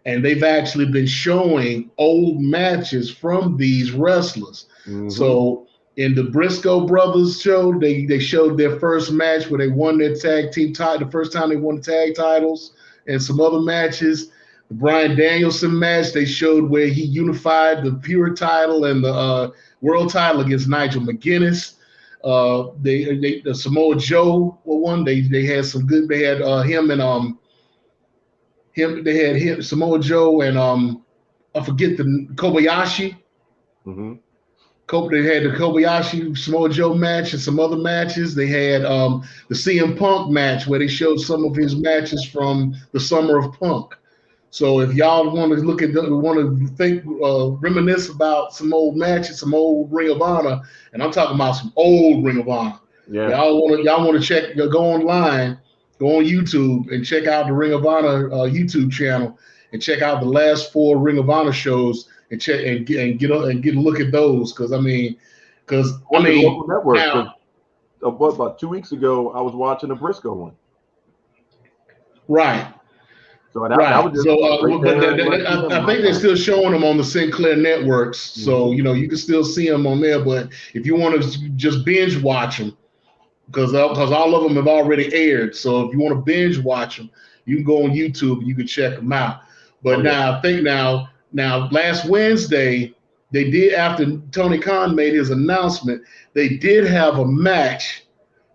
and they've actually been showing old matches from these wrestlers. Mm-hmm. So in the Briscoe Brothers show, they showed their first match where they won their tag team title, the first time they won the tag titles, and some other matches. The Bryan Danielson match, they showed where he unified the Pure title and the world title against Nigel McGuinness. The Samoa Joe one. They had some good. They had him and him. They had him, Samoa Joe, and I forget the Kobayashi. Mm-hmm. They had the Kobayashi Samoa Joe match and some other matches. They had the CM Punk match where they showed some of his matches from the Summer of Punk. So if y'all want to look at, reminisce about some old matches, some old Ring of Honor, and I'm talking about some old Ring of Honor. Yeah. Y'all want to check, go online, go on YouTube and check out the Ring of Honor YouTube channel and check out the last 4 Ring of Honor shows and check and get a look at those local network. Now, about 2 weeks ago, I was watching a Briscoe one. Right. So that was just I think they're still showing them on the Sinclair networks, so you can still see them on there. But if you want to just binge watch them, because all of them have already aired, so if you want to binge watch them, you can go on YouTube and you can check them out. But I think now last Wednesday they did, after Tony Khan made his announcement, they did have a match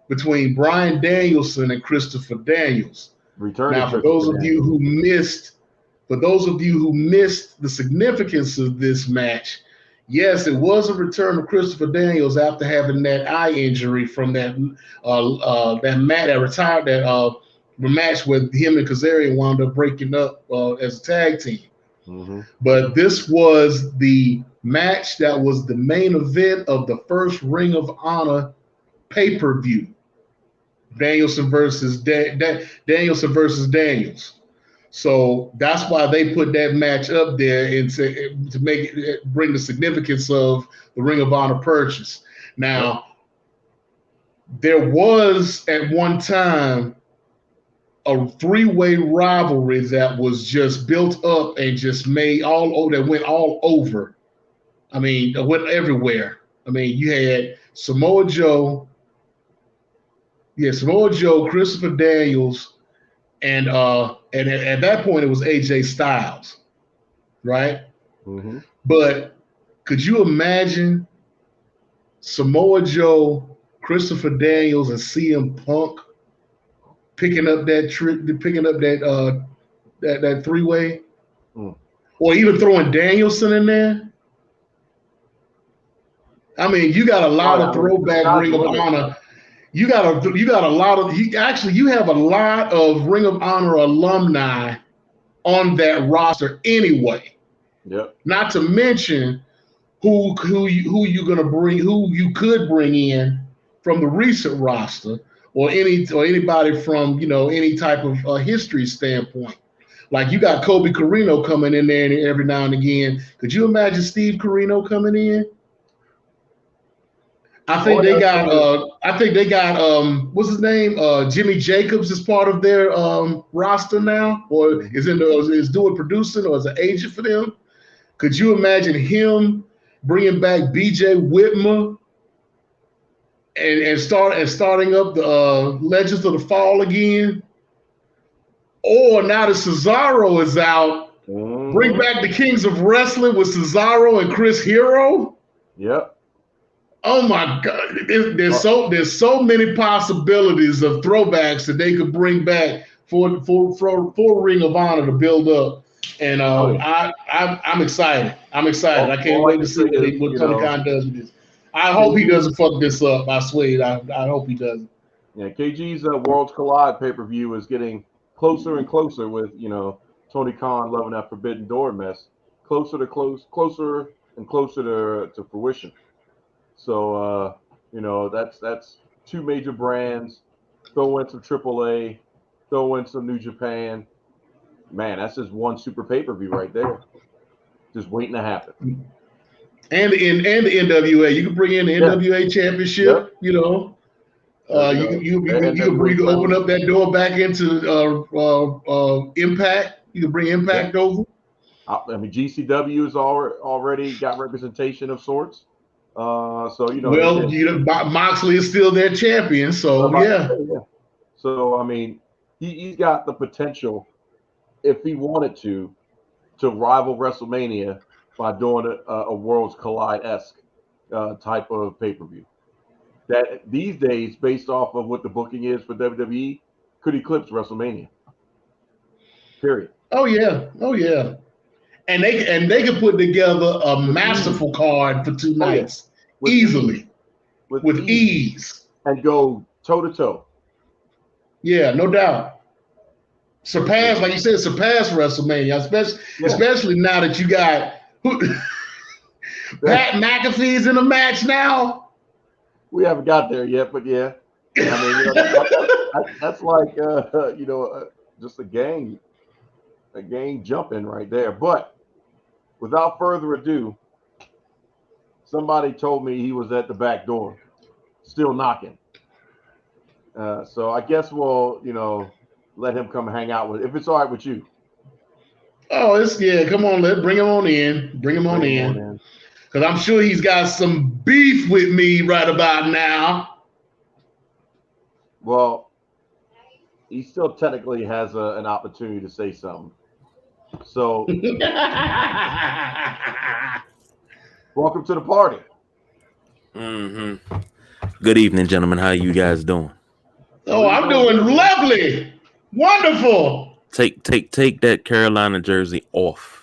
between Bryan Danielson and Christopher Daniels. Now, for those of you who missed the significance of this match, yes, it was a return of Christopher Daniels after having that eye injury from that match where him and Kazarian wound up breaking up as a tag team. Mm-hmm. But this was the match that was the main event of the first Ring of Honor pay-per-view. Danielson versus Daniels. So that's why they put that match up there and to bring the significance of the Ring of Honor purchase. Now, there was at one time a 3-way rivalry that was just built up and just made that went all over. I mean, it went everywhere. I mean, you had Samoa Joe, Christopher Daniels, and at that point it was AJ Styles, right? Mm-hmm. But could you imagine Samoa Joe, Christopher Daniels, and CM Punk picking up that 3-way, or even throwing Danielson in there? I mean, you got a lot of throwback Ring of Honor. You got a lot of you have a lot of Ring of Honor alumni on that roster anyway. Yep. Not to mention who you gonna bring, who you could bring in from the recent roster, or anybody from any type of history standpoint. Like you got Kobe Carino coming in there every now and again. Could you imagine Steve Carino coming in? I think they got what's his name? Jimmy Jacobs is part of their roster now, or is doing producing, or is an agent for them. Could you imagine him bringing back BJ Whitmer and starting up the Legends of the Fall again? Or now that Cesaro is out, bring back the Kings of Wrestling with Cesaro and Chris Hero? Yep. Oh my God! There's so many possibilities of throwbacks that they could bring back for Ring of Honor to build up, and I'm excited. I'm excited. I can't wait to see what Tony Khan does with this. I hope he doesn't fuck this up. I swear. I hope he doesn't. Yeah, KG's Worlds Collide pay-per-view is getting closer and closer with Tony Khan loving that Forbidden Door mess, closer and closer to fruition. So, that's two major brands. Throw in some AAA, throw in some New Japan. Man, that's just one super pay-per-view right there. Just waiting to happen. And the NWA. You can bring in the NWA Championship, You can open up that door back into Impact. You can bring Impact over. I mean, GCW has already got representation of sorts. Moxley is still their champion, so yeah. So I mean, he's got the potential, if he wanted to rival WrestleMania by doing a Worlds Collide-esque type of pay-per-view. That these days, based off of what the booking is for WWE, could eclipse WrestleMania. Period. Oh yeah. And they can put together a masterful card for 2 nights easily, with ease, and go toe to toe. Yeah, no doubt. Surpass WrestleMania, especially now that you got Pat McAfee's in the match now. We haven't got there yet, but yeah, I mean, that's like just a gang jumping right there. But without further ado, somebody told me he was at the back door, still knocking. So I guess we'll, let him come hang out with, if it's all right with you. Oh, come on, bring him on in. Bring him on in. Because I'm sure he's got some beef with me right about now. Well, he still technically has an opportunity to say something. So, welcome to the party. Mm-hmm. Good evening, gentlemen. How you guys doing? Oh, I'm doing lovely. Wonderful. Take that Carolina jersey off.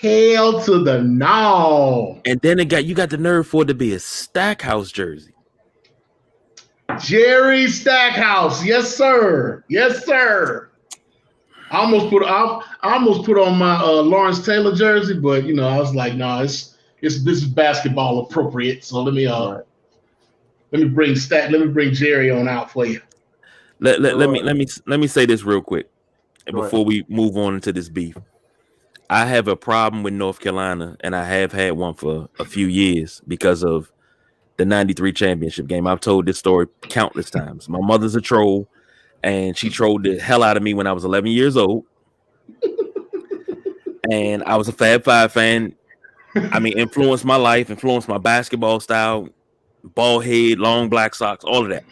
Hell to the no. And then you got the nerve for it to be a Stackhouse jersey. Jerry Stackhouse. Yes, sir. Yes, sir. I almost put on my Lawrence Taylor jersey, but I was like, no, this is basketball appropriate. So let me bring Jerry on out for you. Let me say this real quick before we move on into this beef. I have a problem with North Carolina, and I have had one for a few years because of the 93 championship game. I've told this story countless times. My mother's a troll, and she trolled the hell out of me when I was 11 years old. And I was a Fab Five fan. I mean, influenced my life, influenced my basketball style, bald head, long black socks, all of that.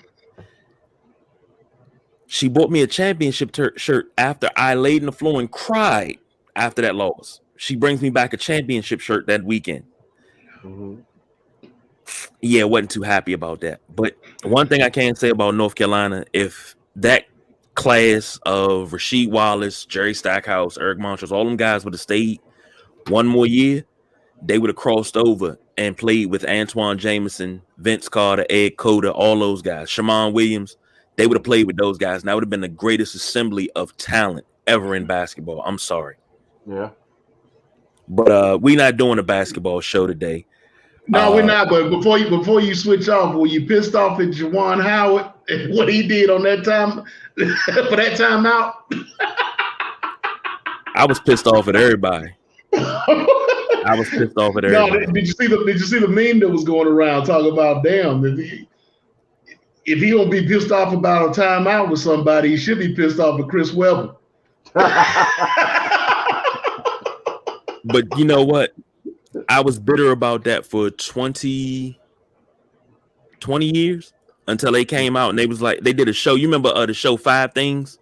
She bought me a championship shirt after I laid on the floor and cried after that loss. She brings me back a championship shirt that weekend. Mm-hmm. Yeah, wasn't too happy about that. But one thing I can say about North Carolina, if that class of Rasheed Wallace, Jerry Stackhouse, Eric Montrose, all them guys would have stayed one more year, they would have crossed over and played with Antoine Jameson, Vince Carter, Ed Cota, all those guys, Shamon Williams, they would have played with those guys. And that would have been the greatest assembly of talent ever in basketball. I'm sorry. Yeah. But we're not doing a basketball show today. No, we're not. But before you switch off, were you pissed off at Juwan Howard and what he did on that time for that timeout? I was pissed off at everybody. I was pissed off at everybody. No, did you see the meme that was going around talking about damn if he don't be pissed off about a timeout with somebody, he should be pissed off at Chris Webber. But you know what? I was bitter about that for 20 years until they came out and they was like, they did a show. You remember the show 5 Things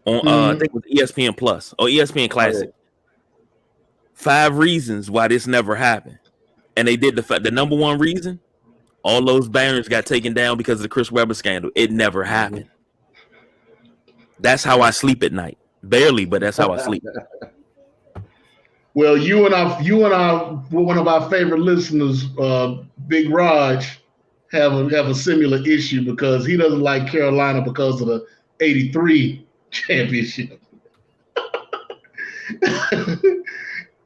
on I think it was ESPN Plus or ESPN Classic. 5 reasons why this never happened. And they did the number one reason, all those banners got taken down because of the Chris Webber scandal. It never happened. That's how I sleep at night. Barely, but that's how I sleep. Well, you and I, one of our favorite listeners, Big Raj, have a similar issue because he doesn't like Carolina because of the '83 championship.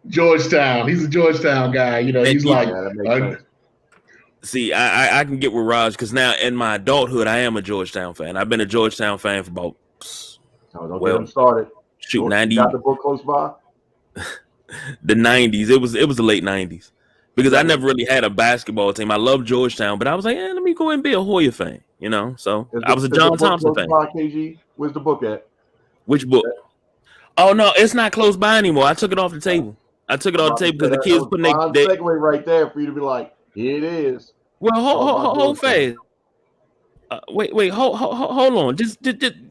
Georgetown. He's a Georgetown guy. You know, he's like. See, I can get with Raj because now in my adulthood, I am a Georgetown fan. I've been a Georgetown fan for about. Don't get him started. Shoot, 90. Got the book close by. The 90s. It was the late 90s because I never really had a basketball team. I love Georgetown, but I was like, let me go and be a Hoya fan, you know. So I was a John Thompson fan. KG? Where's the book at? Which book? Oh no, it's not close by anymore. I took it off the table. Because the kids putting their segue right there for you to be like, here it is. Well, hold fast. Wait, hold on. Just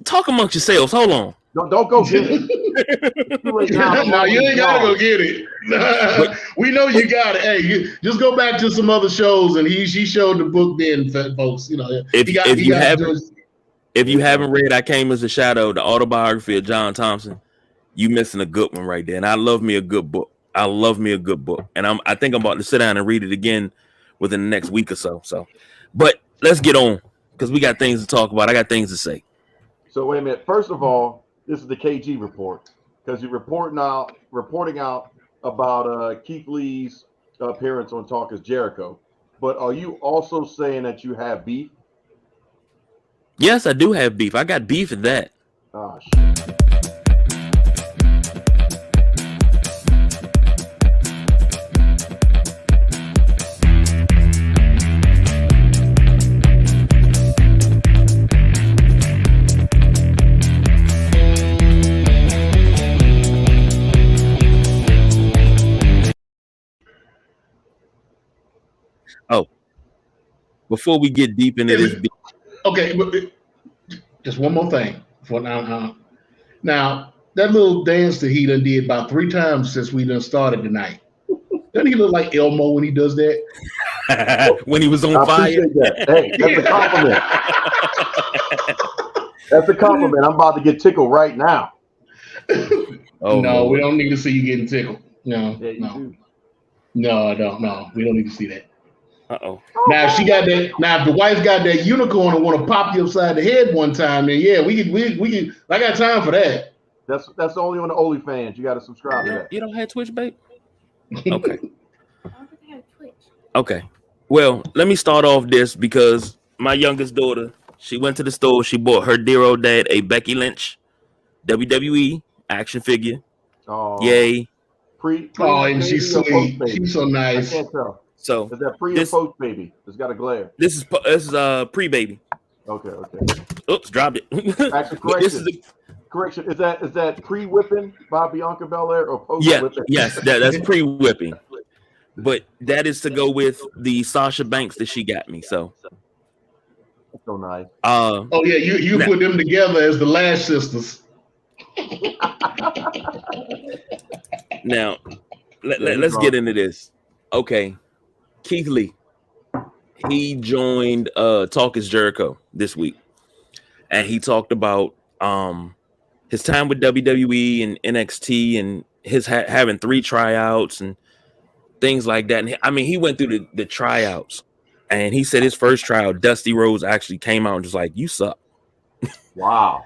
talk amongst yourselves. Hold on. Don't go get it. No, you ain't gotta go get it. We know you got it. Hey, you just go back to some other shows, and she showed the book then, folks. You know, if you haven't read "I Came as a Shadow," the autobiography of John Thompson, you missing a good one right there. And I love me a good book. And I think I'm about to sit down and read it again within the next week or so. But let's get on because we got things to talk about. I got things to say. So wait a minute. First of all, this is the KG report because you're reporting out about Keith Lee's appearance on Talk is Jericho. But are you also saying that you have beef? Yes, I do have beef. I got beef in that. Oh, shit. Oh, before we get deep into this, okay, but just one more thing for now. Now that little dance that he done did about 3 times since we done started tonight. Doesn't he look like Elmo when he does that? When he was on fire. That. Hey, that's a compliment. That's a compliment. I'm about to get tickled right now. Oh no, we don't need to see you getting tickled. No, yeah, no, I don't. No, we don't need to see that. Uh-oh. Now if she got that. Now if the wife got that unicorn and want to pop you upside the head one time, then yeah, we can. I got time for that. That's only on the OnlyFans. You got to subscribe to that. You don't have Twitch, babe? Okay. Okay. Well, let me start off this because my youngest daughter, she went to the store. She bought her dear old dad a Becky Lynch WWE action figure. Oh, yay! And she's sweet. She's so nice. I can't tell. So is that pre or post baby? It's got a glare. This is pre baby. Okay. Oops, dropped it. Actually, correction. Is that pre whipping by Bianca Belair or post whipping? Yes, that's pre whipping. But that is to go with the Sasha Banks that she got me. So that's so nice. Oh yeah, you put them together as the Lash sisters. Now let's get into this. Okay. Keith Lee, he joined Talk is Jericho this week, and he talked about his time with WWE and NXT and his having 3 tryouts, and things like that. And I mean, he went through the tryouts, and he said his first tryout, Dusty Rhodes actually came out and just like, you suck. Wow.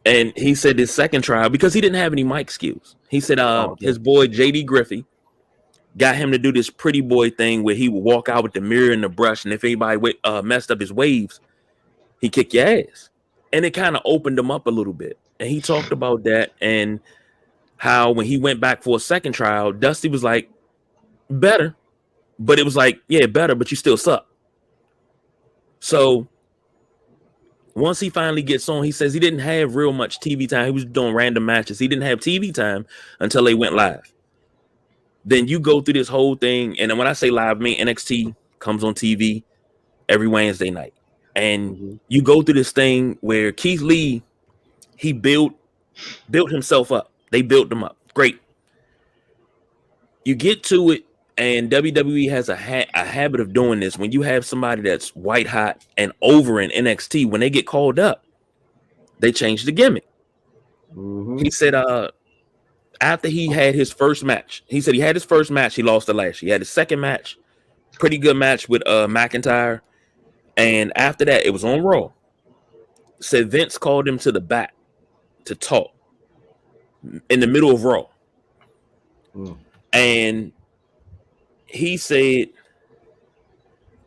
And he said his second trial, because he didn't have any mic skills, he said his boy JD Griffey got him to do this pretty boy thing where he would walk out with the mirror and the brush, and if anybody messed up his waves, he kick your ass. And it kind of opened him up a little bit. And he talked about that and how when he went back for a second trial, Dusty was like, better. But it was like, yeah, better, but you still suck. So once he finally gets on, he says he didn't have real much TV time. He was doing random matches. He didn't have TV time until they went live. Then you go through this whole thing. And when I say live, I mean NXT comes on TV every Wednesday night. And you go through this thing where Keith Lee, he built himself up. They built him up. Great. You get to it, and WWE has a habit of doing this. When you have somebody that's white hot and over in NXT, when they get called up, they change the gimmick. He said after he had his first match, he said he had his first match, he lost the last. He had his second match, pretty good match with McIntyre. And after that, it was on Raw. Said Vince called him to the back to talk in the middle of Raw. And he said,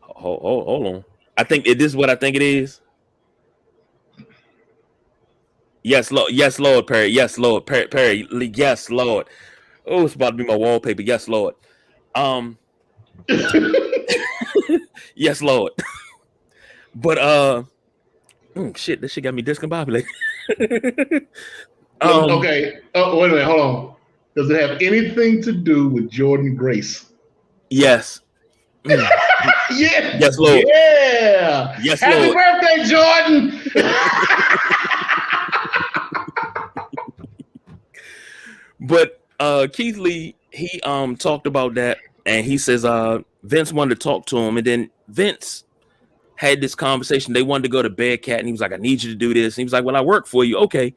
hold on. I think this is what I think it is. Yes, Lord. Yes, Lord, Perry. Yes, Lord. Perry. Yes, Lord. Oh, it's about to be my wallpaper. Yes, Lord. Yes, Lord. But shit, this shit got me discombobulated. Okay. Oh, wait a minute. Hold on. Does it have anything to do with Jordan Grace? Yes. Yeah. Yes, Lord. Yeah. Yes, Happy Lord. birthday, Jordan. But Keith Lee, he talked about that, and he says Vince wanted to talk to him, and then Vince had this conversation. They wanted to go to Bearcat, and he was like, I need you to do this. And he was like, well, I work for you. Okay.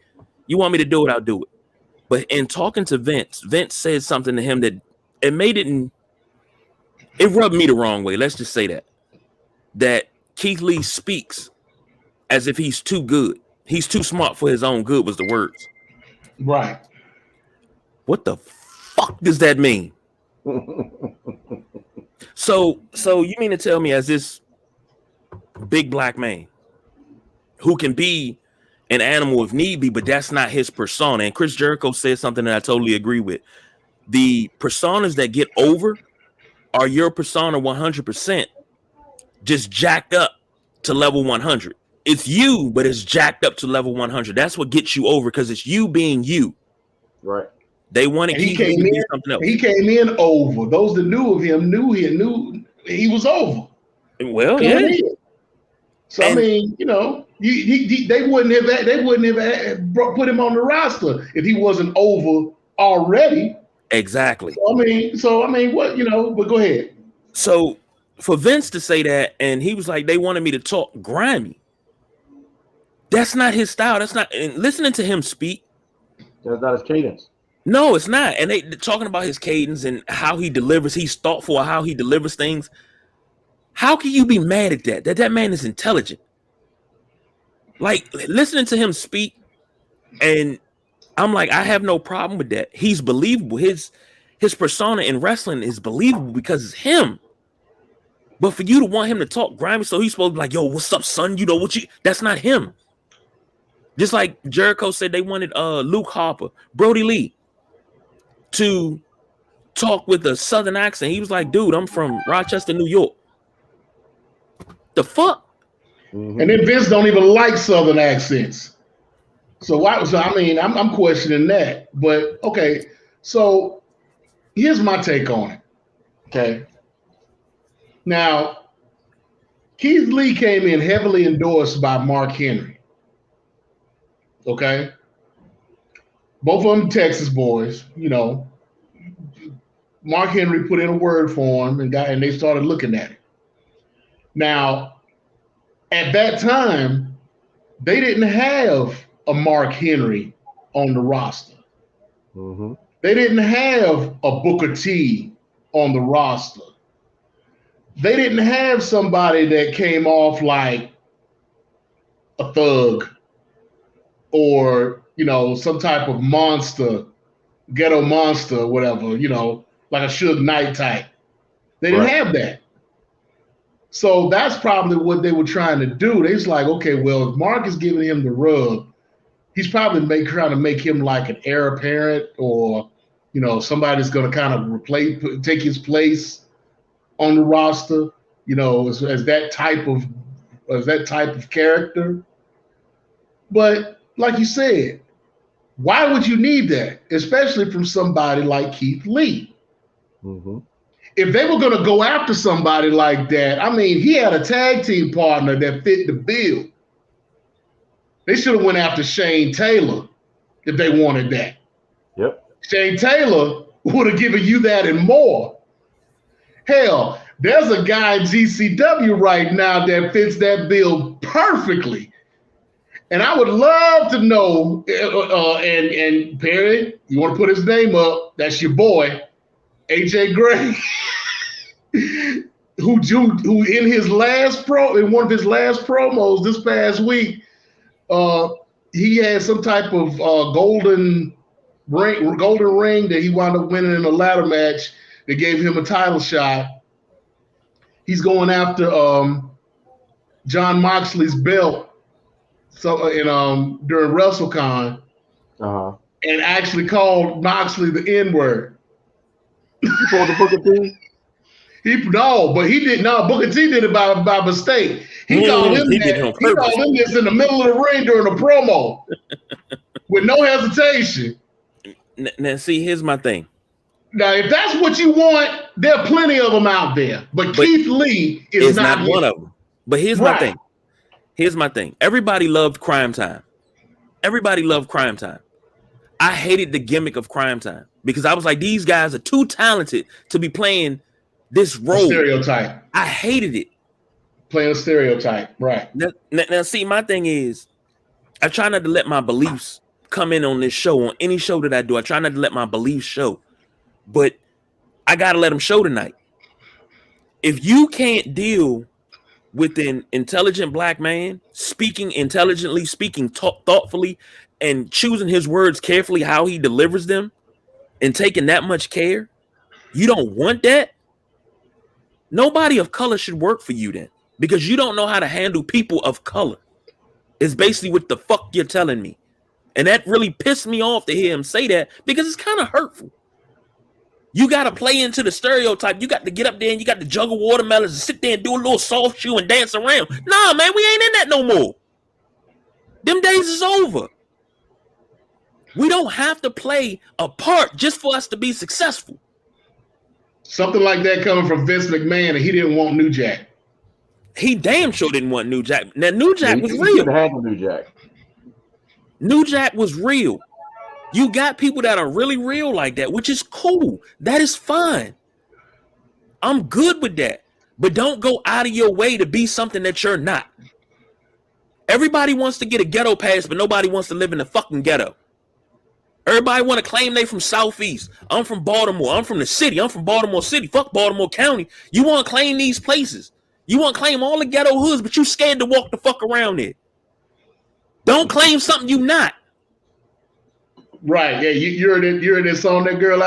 You want me to do it? I'll do it. But in talking to Vince, Vince said something to him that it rubbed me the wrong way. Let's just say that Keith Lee speaks as if he's too good. He's too smart for his own good was the words. Right. What the fuck does that mean? So you mean to tell me, as this big black man who can be an animal if need be, but that's not his persona. And Chris Jericho said something that I totally agree with. The personas that get over are your persona 100%, just jacked up to level 100. It's you, but it's jacked up to level 100. That's what gets you over, because it's you being you. Right. They want to keep him in something else. He came in over. Those that knew of him knew he was over. Well, yeah. So I mean, you know, they wouldn't have put him on the roster if he wasn't over already. Exactly. So I mean, what, you know? But go ahead. So for Vince to say that, and he was like, they wanted me to talk grimy. That's not his style. That's not. And listening to him speak, that's not his cadence. No, it's not. And they talking about his cadence and how he delivers. He's thoughtful of how he delivers things. How can you be mad at that? That man is intelligent. Like, listening to him speak, and I'm like, I have no problem with that. He's believable. His persona in wrestling is believable because it's him. But for you to want him to talk grimy, so he's supposed to be like, yo, what's up, son? You know what you? That's not him. Just like Jericho said, they wanted Luke Harper, Brody Lee, to talk with a Southern accent. He was like, dude, I'm from Rochester, New York. The fuck? And then Vince don't even like Southern accents. So why? So I mean, I'm questioning that. But okay, so here's my take on it. Okay. Now, Keith Lee came in heavily endorsed by Mark Henry. Okay. Both of them Texas boys, you know. Mark Henry put in a word for him, and they started looking at it. Now, at that time, they didn't have a Mark Henry on the roster. They didn't have a Booker T on the roster. They didn't have somebody that came off like a thug or, some type of monster, ghetto monster, whatever, like a Suge Knight type. They didn't have that. So that's probably what they were trying to do. They was like, okay, well, if Mark is giving him the rub, he's probably trying to make him like an heir apparent or, somebody's going to kind of take his place on the roster, as that type of character. But like you said, why would you need that, especially from somebody like Keith Lee? Mm-hmm. If they were going to go after somebody like that, I mean, he had a tag team partner that fit the bill. They should have went after Shane Taylor if they wanted that. Yep. Shane Taylor would have given you that and more. Hell, there's a guy in GCW right now that fits that bill perfectly. And I would love to know, and Perry, you want to put his name up, that's your boy, AJ Gray, who in one of his last promos this past week, he had some type of golden ring that he wound up winning in a ladder match that gave him a title shot. He's going after John Moxley's belt during WrestleCon, and actually called Moxley the N-word. For the Booker T? But he didn't. No, Booker T did it by mistake. He called him that. He called him this in the middle of the ring during a promo with no hesitation. Now, see, here's my thing. Now, if that's what you want, there are plenty of them out there. But Keith Lee is not one of them. But here's my thing. Here's my thing. Everybody loved Crime Time. I hated the gimmick of Crime Time because I was like, these guys are too talented to be playing this role. Stereotype. I hated it. Playing a stereotype, right. Now, see, my thing is, I try not to let my beliefs come in on this show, on any show that I do. I try not to let my beliefs show. But I got to let them show tonight. If you can't deal with an intelligent black man speaking intelligently, speaking thoughtfully, and choosing his words carefully, how he delivers them, and taking that much care, you don't want that? Nobody of color should work for you then, because you don't know how to handle people of color. It's basically what the fuck you're telling me. And that really pissed me off to hear him say that, because it's kind of hurtful. You got to play into the stereotype. You got to get up there and you got to juggle watermelons and sit there and do a little soft shoe and dance around. Nah, man, we ain't in that no more. Them days is over. We don't have to play a part just for us to be successful. Something like that coming from Vince McMahon, and he didn't want New Jack. He damn sure didn't want New Jack. Now, New Jack was real. He could handle New Jack. New Jack was real. You got people that are really real like that, which is cool. That is fine. I'm good with that. But don't go out of your way to be something that you're not. Everybody wants to get a ghetto pass, but nobody wants to live in the fucking ghetto. Everybody want to claim they from Southeast. I'm from Baltimore. I'm from the city. I'm from Baltimore City. Fuck Baltimore County. You want to claim these places. You want to claim all the ghetto hoods, but you scared to walk the fuck around there. Don't claim something you not. Right, yeah, you're in this song that girl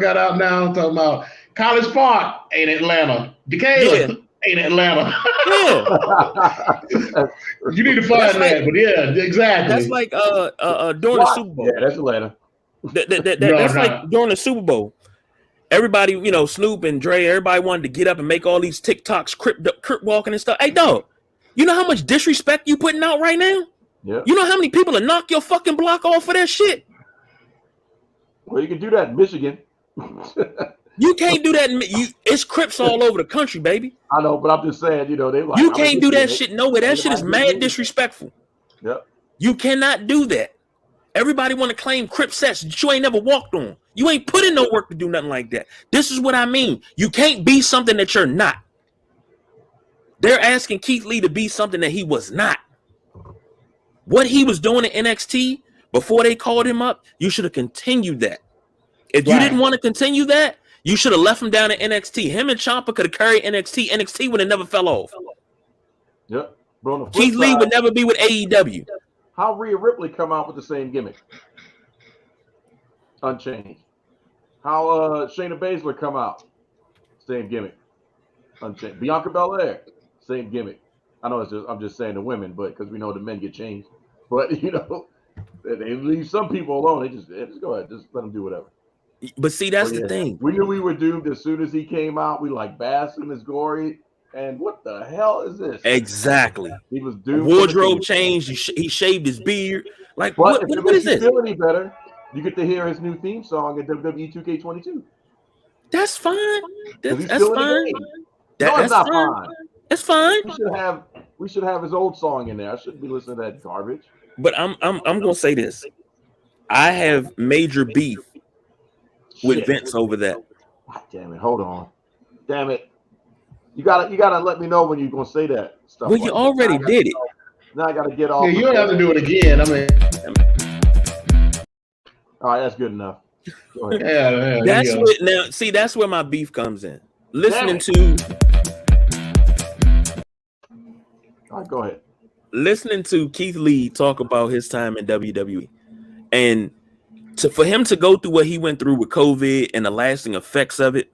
got out now talking about College Park ain't Atlanta, Decatur ain't Atlanta. Yeah. You need to find that, but yeah, exactly. That's like during the Super Bowl. Yeah, that's Atlanta. That's like during the Super Bowl. Everybody, Snoop and Dre, everybody wanted to get up and make all these TikToks, crip walking and stuff. Hey, dog, you know how much disrespect you putting out right now? Yeah. You know how many people will knock your fucking block off for that shit? Well, you can do that in Michigan. You can't do that. It's Crips all over the country, baby. I know, but I'm just saying, they like. You can't do that shit nowhere. That shit is mad disrespectful. Yep. You cannot do that. Everybody want to claim Crip sets that you ain't never walked on. You ain't put in no work to do nothing like that. This is what I mean. You can't be something that you're not. They're asking Keith Lee to be something that he was not. What he was doing at NXT before they called him up, you should have continued that. If you didn't want to continue that, You should have left him down at NXT. Him and Ciampa could have carried NXT. NXT would have never fell off. Yep. But on the flip Keith Lee would never be with AEW. How Rhea Ripley come out with the same gimmick? Unchanged. How Shayna Baszler come out? Same gimmick. Unchanged. Bianca Belair, same gimmick. I know I'm just saying the women, but because we know the men get changed. But you know, they leave some people alone. They just go ahead, just let them do whatever. But see, that's the thing. We knew we were doomed as soon as he came out. We like basked in his glory. And what the hell is this? Exactly. He was doomed. Wardrobe changed. He shaved his beard. Like, but what is this? Feel any better? You get to hear his new theme song at WWE 2K22. That's fine. That's fine. That's not fine. That's fine. We should have his old song in there. I shouldn't be listening to that garbage. But I'm gonna say this. I have major beef with Vince over that. God damn it! Hold on. Damn it! You gotta let me know when you're gonna say that stuff. Well, you already did it. Now I gotta get off. Yeah, you don't have to do it again. I mean, all right, that's good enough. Go ahead. Yeah, that's what now. See, that's where my beef comes in. Listening to. All right, go ahead. Listening to Keith Lee talk about his time in WWE, and for him to go through what he went through with COVID and the lasting effects of it,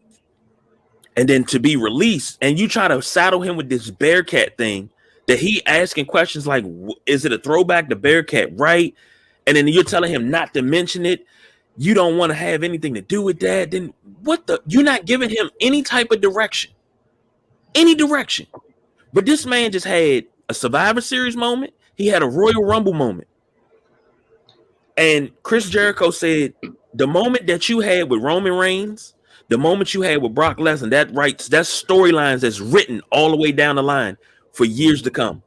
and then to be released, and you try to saddle him with this Bearcat thing that he asking questions like, is it a throwback to Bearcat, right? And then you're telling him not to mention it. You don't want to have anything to do with that. Then you're not giving him any type of direction. Any direction. But this man just had a Survivor Series moment. He had a Royal Rumble moment. And Chris Jericho said, the moment that you had with Roman Reigns, the moment you had with Brock Lesnar, that's storylines that's written all the way down the line for years to come.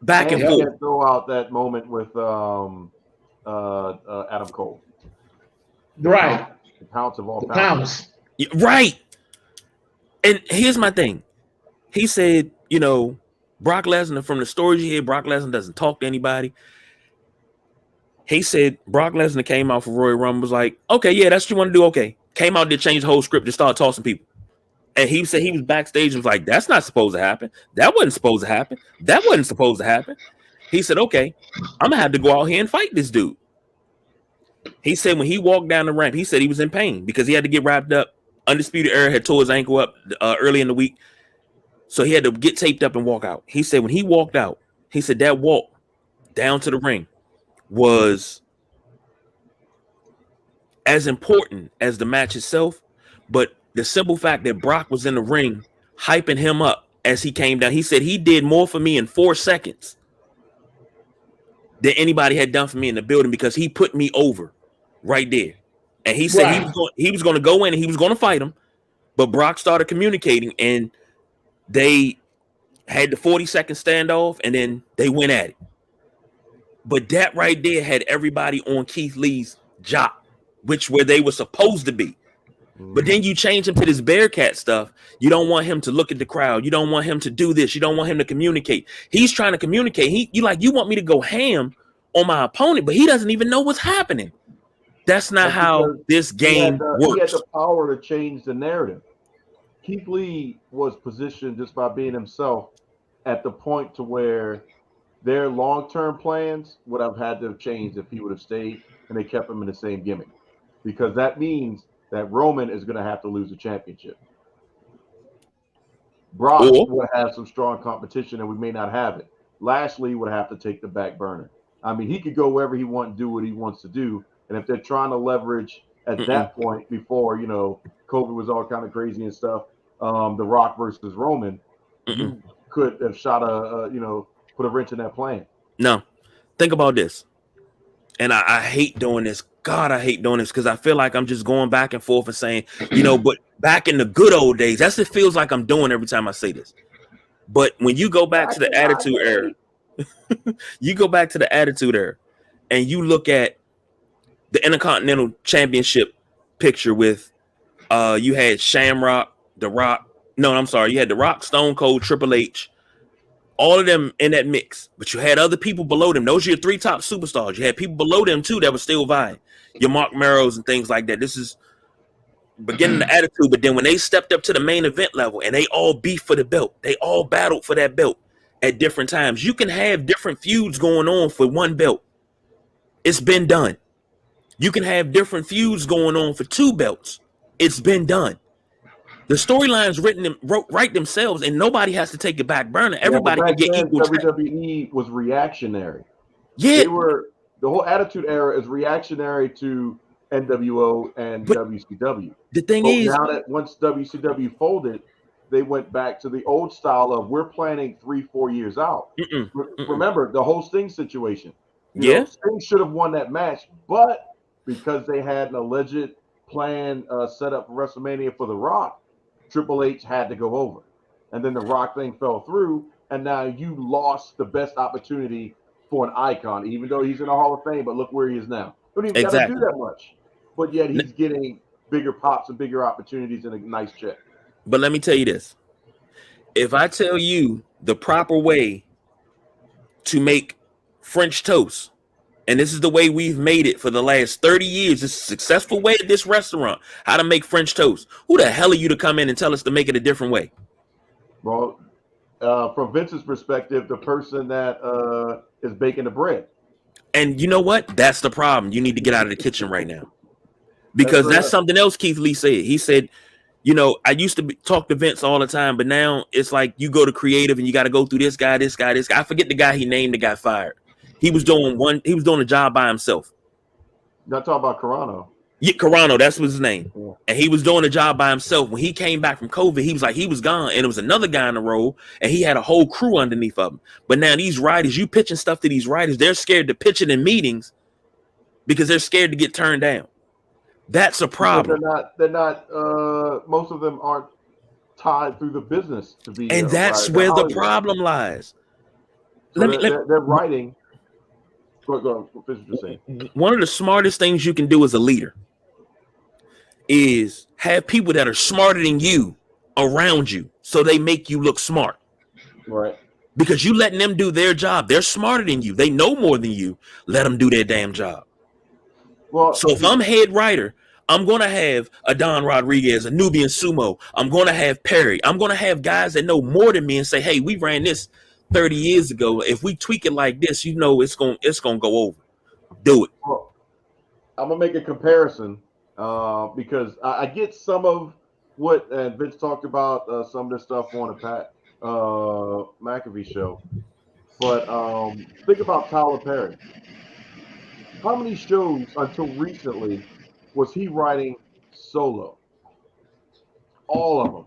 Back and forth. Throw out that moment with Adam Cole. Right. The pounce of all pounds. Right. And here's my thing. He said, Brock Lesnar, from the stories you hear, Brock Lesnar doesn't talk to anybody. He said Brock Lesnar came out for Royal Rumble, was like, okay, yeah, that's what you want to do. Okay. Came out, did change the whole script, just started tossing people. And he said he was backstage and was like, that's not supposed to happen. That wasn't supposed to happen. That wasn't supposed to happen. He said, okay, I'm going to have to go out here and fight this dude. He said when he walked down the ramp, he said he was in pain because he had to get wrapped up. Undisputed Era had tore his ankle up early in the week. So he had to get taped up and walk out. He said when he walked out, he said that walk down to the ring was as important as the match itself, but the simple fact that Brock was in the ring hyping him up as he came down. He said he did more for me in 4 seconds than anybody had done for me in the building because he put me over right there. And he said he was going to go in and he was going to fight him, but Brock started communicating and they had the 40-second standoff and then they went at it. But that right there had everybody on Keith Lee's job, where they were supposed to be. But then you change him to this Bearcat stuff. You don't want him to look at the crowd. You don't want him to do this. You don't want him to communicate. He's trying to communicate. You want me to go ham on my opponent, but he doesn't even know what's happening. That's not how this game works. He had the power to change the narrative. Keith Lee was positioned just by being himself at the point to where their long-term plans would have had to have changed if he would have stayed and they kept him in the same gimmick. Because that means that Roman is going to have to lose the championship. Brock would have some strong competition and we may not have it. Lashley would have to take the back burner. I mean, he could go wherever he wants and do what he wants to do. And if they're trying to leverage at that point before, COVID was all kind of crazy and stuff, The Rock versus Roman, you could have shot put a wrench in that plan. No. Think about this. And I hate doing this. God, I hate doing this because I feel like I'm just going back and forth and saying, but back in the good old days, that's what it feels like I'm doing every time I say this. But when you go back to the Attitude Era, and you look at the Intercontinental Championship picture with, you had Shamrock, The Rock. No, I'm sorry. You had The Rock, Stone Cold, Triple H, all of them in that mix. But you had other people below them. Those are your 3 top superstars. You had people below them, too, that were still vying. Your Mark Merrows and things like that. This is beginning the attitude, but then when they stepped up to the main event level and they all beef for the belt, they all battled for that belt at different times. You can have different feuds going on for one belt. It's been done. You can have different feuds going on for two belts. It's been done. The storylines write themselves, and nobody has to take a back burner. Everybody can get equal. WWE was reactionary. Yeah, the whole Attitude Era is reactionary to NWO and WCW. The thing is, now that once WCW folded, they went back to the old style of we're planning 3-4 years out. Remember the whole Sting situation. You know, Sting should have won that match, but because they had an alleged plan set up for WrestleMania for The Rock, Triple H had to go over. And then the Rock thing fell through, and now you lost the best opportunity for an icon, even though he's in the Hall of Fame, but look where he is now. Don't even got to do that much. But yet he's getting bigger pops and bigger opportunities and a nice check. But let me tell you this. If I tell you the proper way to make French toast, and this is the way we've made it for the last 30 years, this successful way at this restaurant, how to make French toast, who the hell are you to come in and tell us to make it a different way? Well, from Vince's perspective, the person that is baking the bread. And you know what? That's the problem. You need to get out of the kitchen right now. Because that's something else Keith Lee said. He said, you know, I used to talk to Vince all the time, but now it's like you go to creative and you got to go through this guy. I forget the guy he named that got fired. He was doing a job by himself. Not talking about Carano. Yeah, Carano, that's his name. Yeah. And he was doing a job by himself. When he came back from COVID, he was like, he was gone. And it was another guy in the role, and he had a whole crew underneath of him. But now these writers, you pitching stuff to these writers, they're scared to pitch it in meetings because they're scared to get turned down. That's a problem. They're not most of them aren't tied through the business to be. And that's where the problem lies. So they're writing. Go on, one of the smartest things you can do as a leader is have people that are smarter than you around you so they make you look smart. Right. Because you letting them do their job. They're smarter than you. They know more than you. Let them do their damn job. Well, so if I'm head writer, I'm going to have a Don Rodriguez, a Nubian Sumo. I'm going to have Perry. I'm going to have guys that know more than me and say, hey, we ran this 30 years ago. If we tweak it like this, you know it's gonna go over. Do it. Well, I'm gonna make a comparison because I get some of what Vince talked about some of this stuff on the Pat McAfee show, but think about Tyler Perry. How many shows until recently was he writing solo? All of them,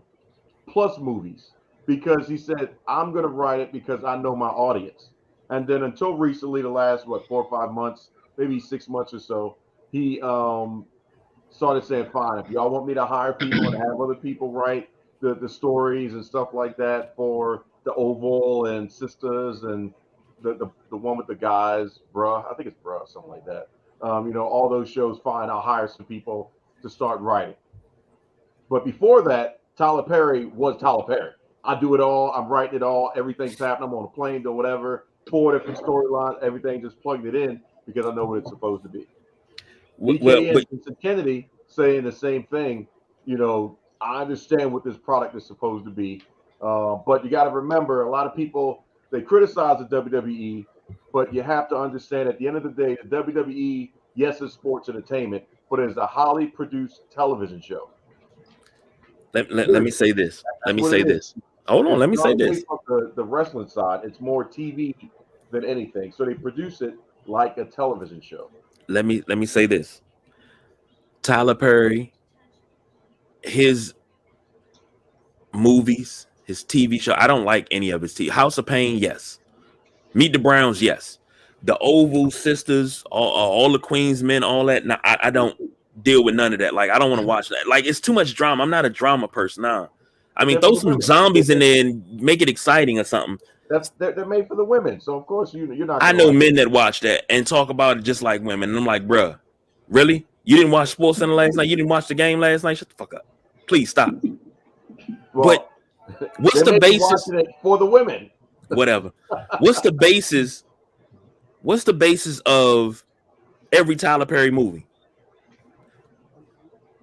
plus movies. Because he said, I'm going to write it because I know my audience. And then until recently, the last, 4 or 5 months, maybe 6 months or so, he started saying, fine, if y'all want me to hire people and have other people write the stories and stuff like that for the Oval and Sisters and the one with the guys, bruh, I think it's bruh, something like that. You know, all those shows, fine, I'll hire some people to start writing. But before that, Tyler Perry was Tyler Perry. I do it all. I'm writing it all. Everything's happening. I'm on a plane or whatever. 4 different storylines. Everything just plugged it in because I know what it's supposed to be. Vincent Kennedy saying the same thing. You know, I understand what this product is supposed to be, but you got to remember, a lot of people, they criticize the WWE, but you have to understand at the end of the day, the WWE, yes, it's sports entertainment, but it's a highly produced television show. Let me say this. Let me say this. Hold on. Let me say this. The wrestling side, it's more TV than anything. So they produce it like a television show. Let me say this. Tyler Perry, his movies, his TV show. I don't like any of his TV. House of Pain, yes. Meet the Browns, yes. The Oval Sisters, all the Queens Men, all that. No, I don't deal with none of that. Like, I don't want to watch that. Like, it's too much drama. I'm not a drama person. Nah. I mean, throw some zombies in there and make it exciting or something. They're made for the women, so of course you're not. I know men that watch that and talk about it just like women. And I'm like, bruh, really? You didn't watch Sports Center last night? You didn't watch the game last night? Shut the fuck up. Please stop. Well, but what's the basis for the women? Whatever. What's the basis? What's the basis of every Tyler Perry movie?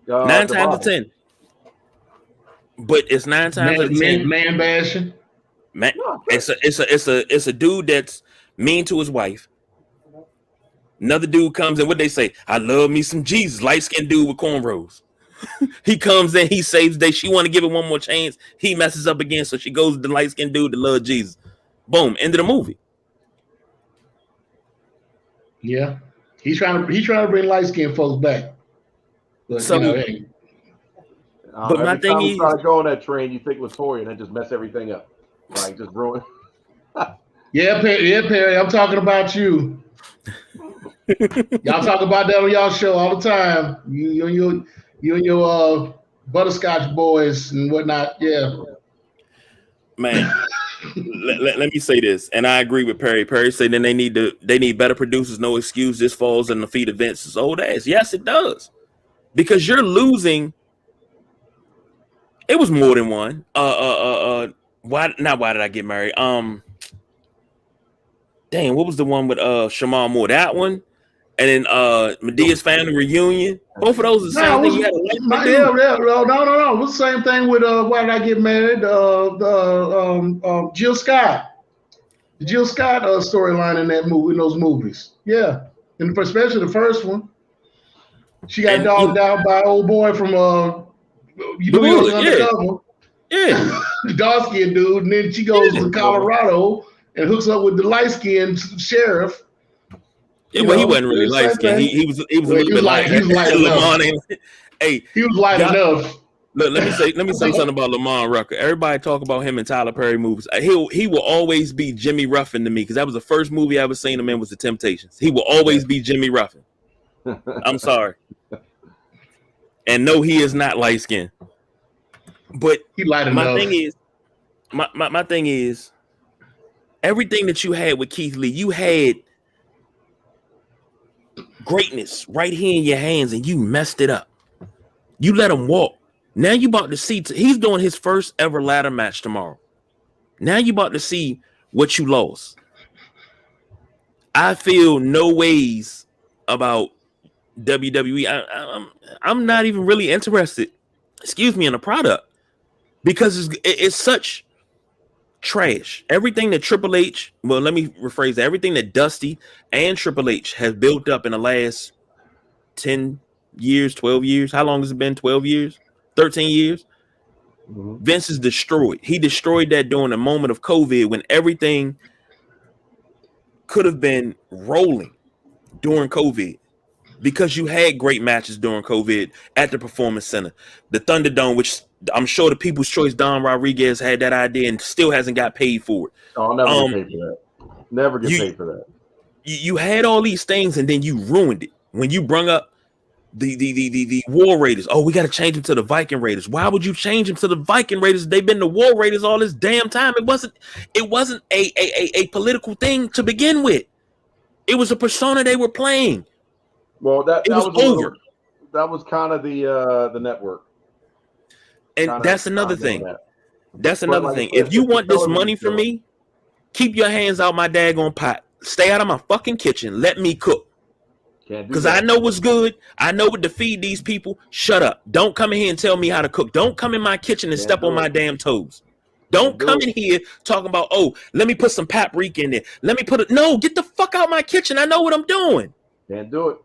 9 times out of 10. But it's 9 times out of 10. Man bashing. Man, it's a dude that's mean to his wife. Another dude comes in. What they say? I love me some Jesus. Light skinned dude with cornrows. He comes in. He saves the day. She want to give it one more chance. He messes up again, so she goes to the light skinned dude to love Jesus. Boom. End of the movie. Yeah, he's trying to bring light skinned folks back. But, so, hey. But my thing is, try to go on that train, you think Latoya, and then just mess everything up, like just ruin. Yeah, Perry, I'm talking about you. Y'all talk about that on y'all show all the time. You and your butterscotch boys and whatnot. Yeah, man. let me say this, and I agree with Perry. Perry said then they need better producers. No excuse. This falls in the feet of Vince's old ass. Yes, it does, because you're losing. It was more than one. Why did I get married? Dang, what was the one with Shamar Moore? That one, and then Medea's Family Reunion. Both of those are the same thing. You had no. It was the same thing with Why Did I Get Married? Jill Scott, the Jill Scott storyline in that movie, in those movies. Yeah, and especially the first one. She got dogged out by old boy from undercover. Yeah. The dark-skinned dude, and then she goes to Colorado and hooks up with the light-skinned sheriff. Yeah, well, he wasn't really light-skinned. He was a little bit like Lamont. Hey, he was light enough. Look, let me say something about Lamont Rucker. Everybody talk about him in Tyler Perry movies. He will always be Jimmy Ruffin to me, because that was the first movie I ever seen him in was The Temptations. He will always be Jimmy Ruffin. I'm sorry. And no, he is not light-skinned. But he light my enough. thing is, my thing is, everything that you had with Keith Lee, you had greatness right here in your hands, and you messed it up. You let him walk. Now you about to see. He's doing his first ever ladder match tomorrow. Now you about to see what you lost. I feel no ways about WWE. I'm not even really interested. Excuse me, in the product, because it's such trash. Everything that Triple H, well, let me rephrase that. Everything that Dusty and Triple H has built up in the last 10 years, 12 years. How long has it been? 12 years? 13 years? Mm-hmm. Vince is destroyed. He destroyed that during a moment of COVID when everything could have been rolling during COVID, because you had great matches during COVID at the Performance Center, the Thunderdome, which I'm sure the People's Choice Don Rodriguez had that idea and still hasn't got paid for it. Oh, I'll never get paid for that. Never get paid for that. You had all these things, and then you ruined it when you brung up the War Raiders. Oh, we got to change them to the Viking Raiders. Why would you change them to the Viking Raiders? They've been the War Raiders all this damn time. It wasn't a political thing to begin with. It was a persona they were playing. Well, that was over. That was kind of the network. And that's another thing. That's another thing. If you want this money from me, keep your hands out my daggone pot. Stay out of my fucking kitchen. Let me cook. Because I know what's good. I know what to feed these people. Shut up. Don't come in here and tell me how to cook. Don't come in my kitchen and step on my damn toes. Don't come in here talking about, oh, let me put some paprika in there. Let me put it. No, get the fuck out my kitchen. I know what I'm doing. Can't do it.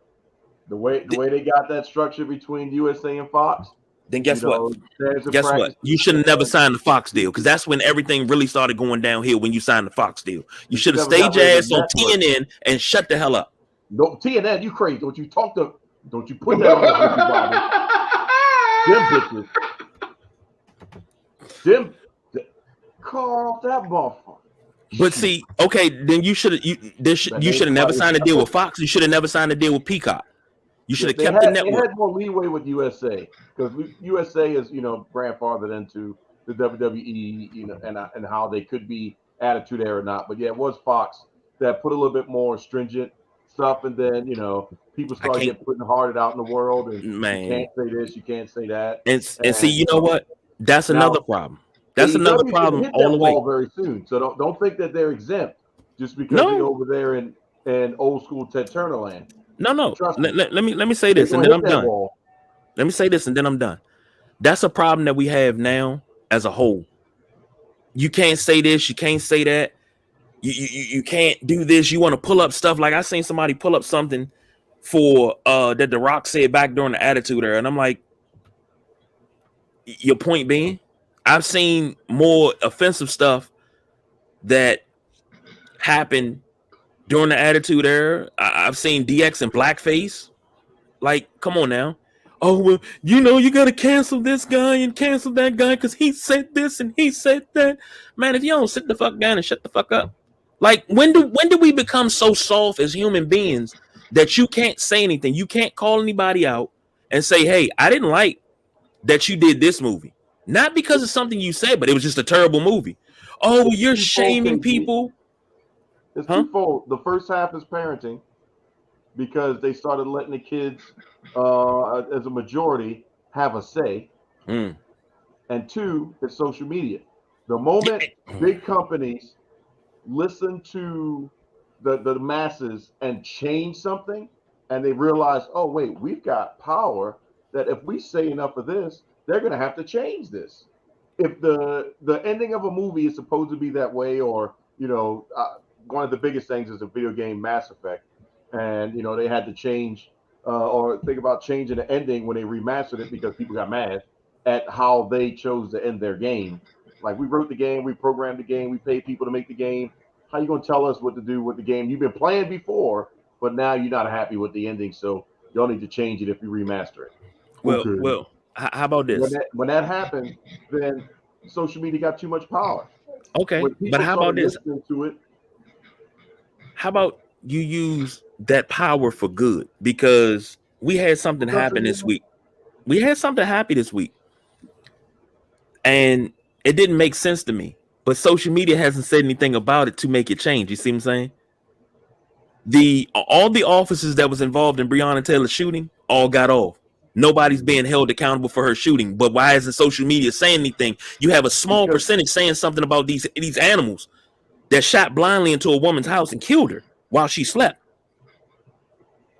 The way they got that structure between USA and Fox. Then guess what? Guess what? You should have never signed the Fox deal, because that's when everything really started going downhill, when you signed the Fox deal. You should have stayed your ass on TNN and shut the hell up. No, TNN, you crazy. Don't you put that on the Jim, call off that motherfucker. But see, okay, then you should have never signed a deal with Fox. You should have never signed a deal with Peacock. You should have kept the network. They had more leeway with USA, because USA is, grandfathered into the WWE, and how they could be attitude era or not. But yeah, it was Fox that put a little bit more stringent stuff, and then people started putting harder out in the world, and you can't say this, you can't say that, and see, you know what? That's another problem. That's another problem all the way. Very soon, so don't think that they're exempt just because they're over there in old school Ted Turner land. No. Let me say this, and then I'm done. Let me say this and then I'm done. That's a problem that we have now as a whole. You can't say this, you can't say that. You can't do this. You want to pull up stuff. Like I seen somebody pull up something for that The Rock said back during the Attitude Era, and I'm like, your point being, I've seen more offensive stuff that happened during the Attitude Era. I've seen DX in blackface. Like, come on now. Oh, well, you got to cancel this guy and cancel that guy because he said this and he said that. Man, if you don't sit the fuck down and shut the fuck up. Like, when do we become so soft as human beings that you can't say anything? You can't call anybody out and say, hey, I didn't like that you did this movie. Not because of something you said, but it was just a terrible movie. Oh, you're shaming people. It's twofold. The first half is parenting because they started letting the kids, as a majority, have a say. And two, it's social media. The moment big companies listen to the masses and change something, and they realize, oh, wait, we've got power, that if we say enough of this, they're going to have to change this. If the ending of a movie is supposed to be that way, or, one of the biggest things is the video game Mass Effect, and, they had to change or think about changing the ending when they remastered it because people got mad at how they chose to end their game. Like, we wrote the game, we programmed the game, we paid people to make the game. How you going to tell us what to do with the game you've been playing before, but now you're not happy with the ending, so y'all need to change it if you remaster it? Well, how about this? When that happened, then social media got too much power. Okay, but how about this? How about you use that power for good? Because we had something happen this week. We had something happy this week. And it didn't make sense to me. But social media hasn't said anything about it to make it change. You see what I'm saying? All the officers that was involved in Breonna Taylor's shooting all got off. Nobody's being held accountable for her shooting. But why isn't social media saying anything? You have a small percentage saying something about these animals that shot blindly into a woman's house and killed her while she slept.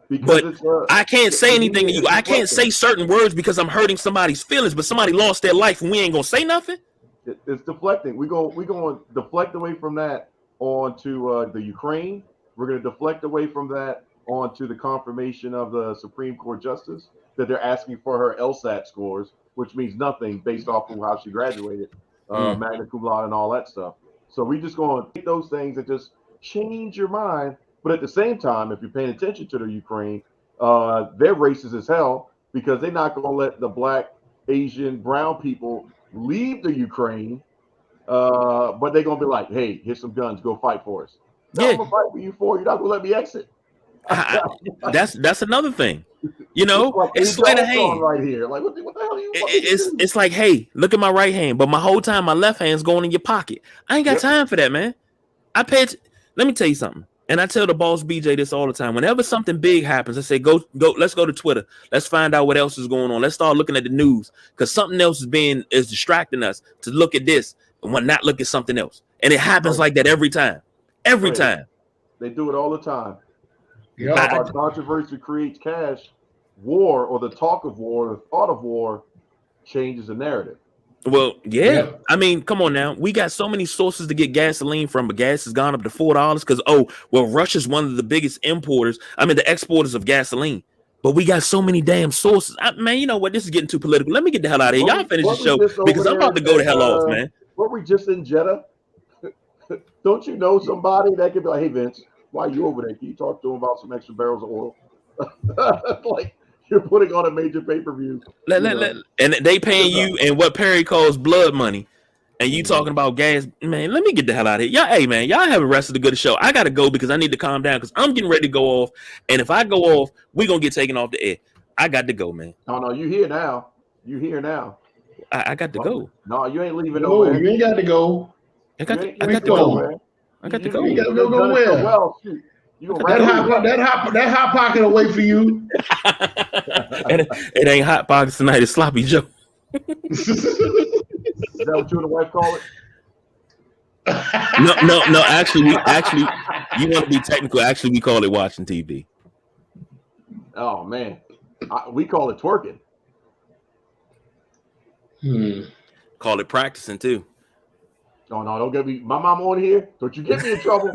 But I can't say anything to you. I can't say certain words because I'm hurting somebody's feelings, but somebody lost their life and we ain't gonna say nothing. It's deflecting. We're going to deflect away from that onto the Ukraine. We're going to deflect away from that onto the confirmation of the Supreme Court justice that they're asking for her LSAT scores, which means nothing based off of how she graduated, magna cum laude and all that stuff. So we just going to take those things and just change your mind. But at the same time, if you're paying attention to the Ukraine, they're racist as hell because they're not going to let the black, Asian, brown people leave the Ukraine, but they're going to be like, hey, here's some guns, go fight for us. No, I'm going to fight for you for. You're not going to let me exit. That's another thing. It's sleight of hand right here. Like, what the hell are you? It's like, hey, look at my right hand, but my whole time my left hand's going in your pocket. I ain't got time for that, man. Let me tell you something. And I tell the boss BJ this all the time. Whenever something big happens, I say, go, let's go to Twitter. Let's find out what else is going on. Let's start looking at the news because something else is distracting us to look at this and not look at something else. And it happens like that every time. Every time. They do it all the time. Our controversy creates cash. War, or the talk of war, the thought of war, changes the narrative. Well, yeah. I mean, come on now. We got so many sources to get gasoline from, but gas has gone up to $4 because, Russia's one of the biggest the exporters of gasoline. But we got so many damn sources. Man, you know what? This is getting too political. Let me get the hell out of here. Y'all finish the show because I'm about to go the hell off, man. What were we just in Jeddah? Don't you know somebody that could be like, hey, Vince, why are you over there? Can you talk to him about some extra barrels of oil? Like, you're putting on a major pay-per-view. And they paying you in what Perry calls blood money. And you talking about gas. Man, let me get the hell out of here. Y'all have a rest of the good show. I got to go because I need to calm down because I'm getting ready to go off. And if I go off, we're going to get taken off the air. I got to go, man. No, you here now. I got to go. No, you ain't leaving nowhere. You ain't got to go. I got to go. Man. I got to go. You got to go nowhere. Well, shoot. That hot pocket away for you. It ain't hot pockets tonight. It's sloppy Joe. Is that what you and the wife call it? No. Actually, you want to be technical. Actually, we call it watching TV. Oh man, we call it twerking. Call it practicing too. Oh no, don't get me. My mom on here. Don't you get me in trouble.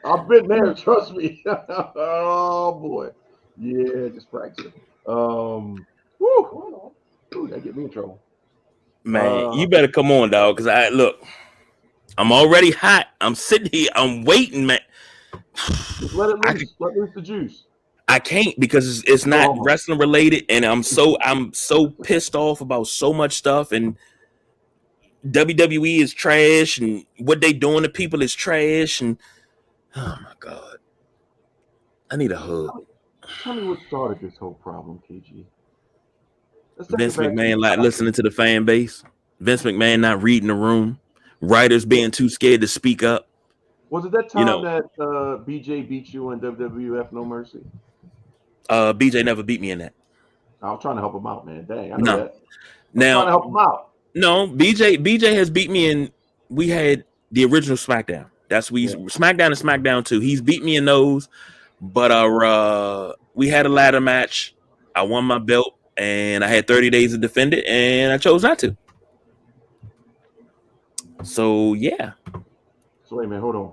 I've been there. Trust me. Oh boy. Yeah, just practicing. Woo. Ooh, that get me in trouble. Man, you better come on, dog. Because I'm already hot. I'm sitting here. I'm waiting, man. Just let it loose. Let loose the juice. I can't because it's not wrestling related, and I'm so pissed off about so much stuff, and WWE is trash, and what they doing to people is trash, and oh my god, I need a hug. Tell me what started this whole problem, KG. Vince McMahon like listening to the fan base. Vince McMahon not reading the room. Writers being too scared to speak up. Was it that time that BJ beat you in WWF No Mercy? BJ never beat me in that. I was trying to help him out, man. Dang, I know that. Now, trying to help him out. No, BJ has beat me in. We had the original SmackDown. SmackDown and SmackDown 2. He's beat me in those, but we had a ladder match. I won my belt, and I had 30 days to defend it, and I chose not to. So yeah. So wait a minute, hold on.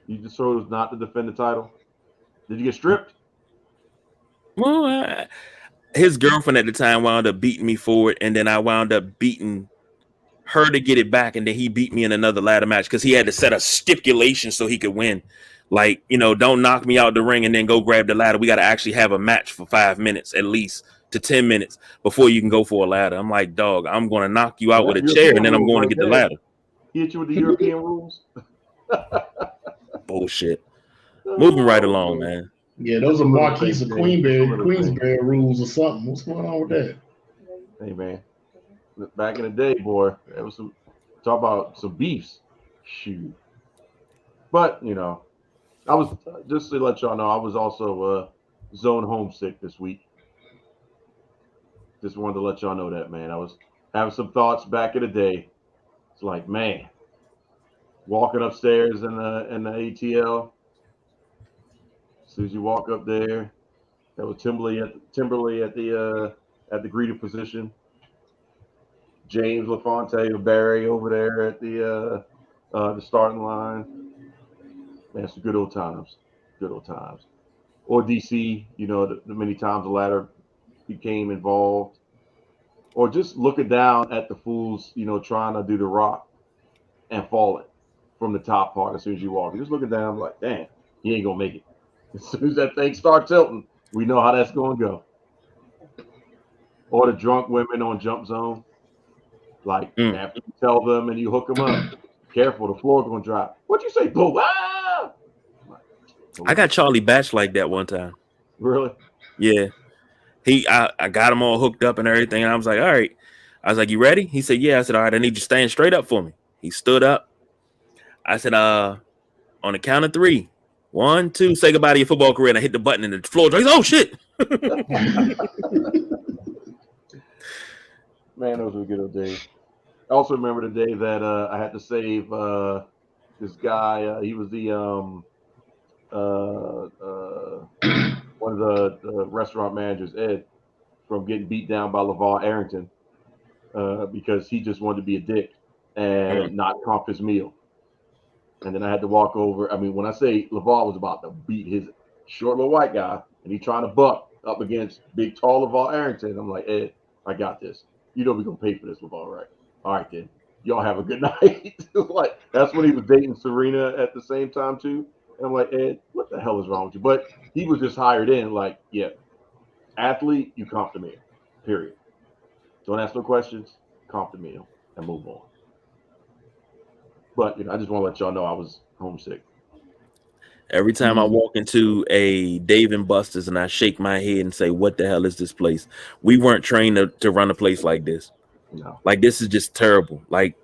You just chose not to defend the title? Did you get stripped? Well, his girlfriend at the time wound up beating me for it, and then I wound up beating her to get it back, and then he beat me in another ladder match because he had to set a stipulation so he could win. Like, don't knock me out the ring and then go grab the ladder. We got to actually have a match for 5 minutes at least to 10 minutes before you can go for a ladder. I'm like, dog, I'm going to knock you out with a chair, and then I'm going to get the ladder. He hit you with the European rules? Bullshit. Moving right along, man. Yeah, those are Marquise of Queensberry rules or something. What's going on with that? Hey, man. Back in the day, boy, there was talk about some beefs. Shoot. But, I was, just to let y'all know, I was also zone homesick this week. Just wanted to let y'all know that, man. I was having some thoughts back in the day. It's like, man, walking upstairs in the ATL. As soon as you walk up there, that was Timberley at the greeter position. James LaFontaine of Barry over there at the starting line. Man, some good old times. Good old times. Or DC, the many times the ladder became involved. Or just looking down at the fools, trying to do the rock and falling from the top part as soon as you walk. You're just looking down like, damn, he ain't going to make it. As soon as that thing starts tilting, we know how that's going to go. Or the drunk women on Jump Zone. Like, after you tell them and you hook them up, careful, the floor going to drop. What'd you say, boo? Ah! I got Charlie Batch like that one time. Really? Yeah. I got him all hooked up and everything. And I was like, all right. I was like, you ready? He said, yeah. I said, all right, I need you to stand straight up for me. He stood up. I said, on the count of 3. 1, 2, say goodbye to your football career. And I hit the button and the floor drops. Oh, shit. Man, those were good old days. I also remember the day that I had to save this guy. He was the one of the restaurant managers, Ed, from getting beat down by LeVar Arrington because he just wanted to be a dick and not comp his meal. And then I had to walk over. I mean, when I say LeVar was about to beat his short little white guy, and he trying to buck up against big, tall LeVar Arrington, I'm like, Ed, I got this. We're going to pay for this, LeVar, right? All right, then. Y'all have a good night. Like, that's when he was dating Serena at the same time, too. And I'm like, Ed, what the hell is wrong with you? But he was just hired in, like, yeah, athlete, you comp the meal, period. Don't ask no questions, comp the meal, and move on. But, I just want to let y'all know I was homesick. Every time I walk into a Dave & Buster's and I shake my head and say, what the hell is this place? We weren't trained to run a place like this. No. Like, this is just terrible. Like,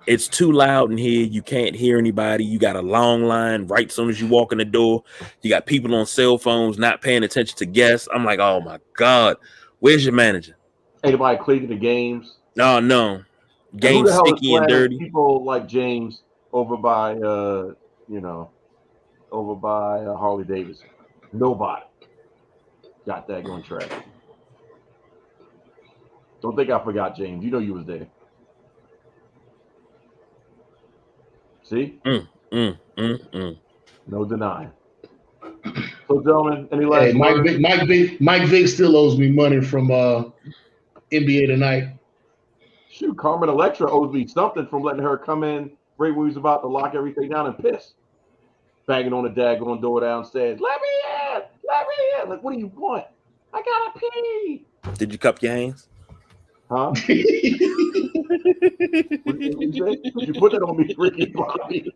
it's too loud in here. You can't hear anybody. You got a long line right as soon as you walk in the door. You got people on cell phones not paying attention to guests. I'm like, oh, my God. Where's your manager? Anybody cleaning the games? No. Games sticky and dirty. People like James over by, Harley Davidson. Nobody got that going trash. Don't think I forgot, James. You know you was there. See? No denying. So, gentlemen, any last words? Mike Vick still owes me money from NBA Tonight. Shoot, Carmen Electra owes me something from letting her come in right when we was about to lock everything down and piss. Banging on the daggone door downstairs. Let me in! Let me in! Like, what do you want? I gotta pee! Did you cup your hands? Huh? What did you say? Did you put that on me, Ricky Bobby?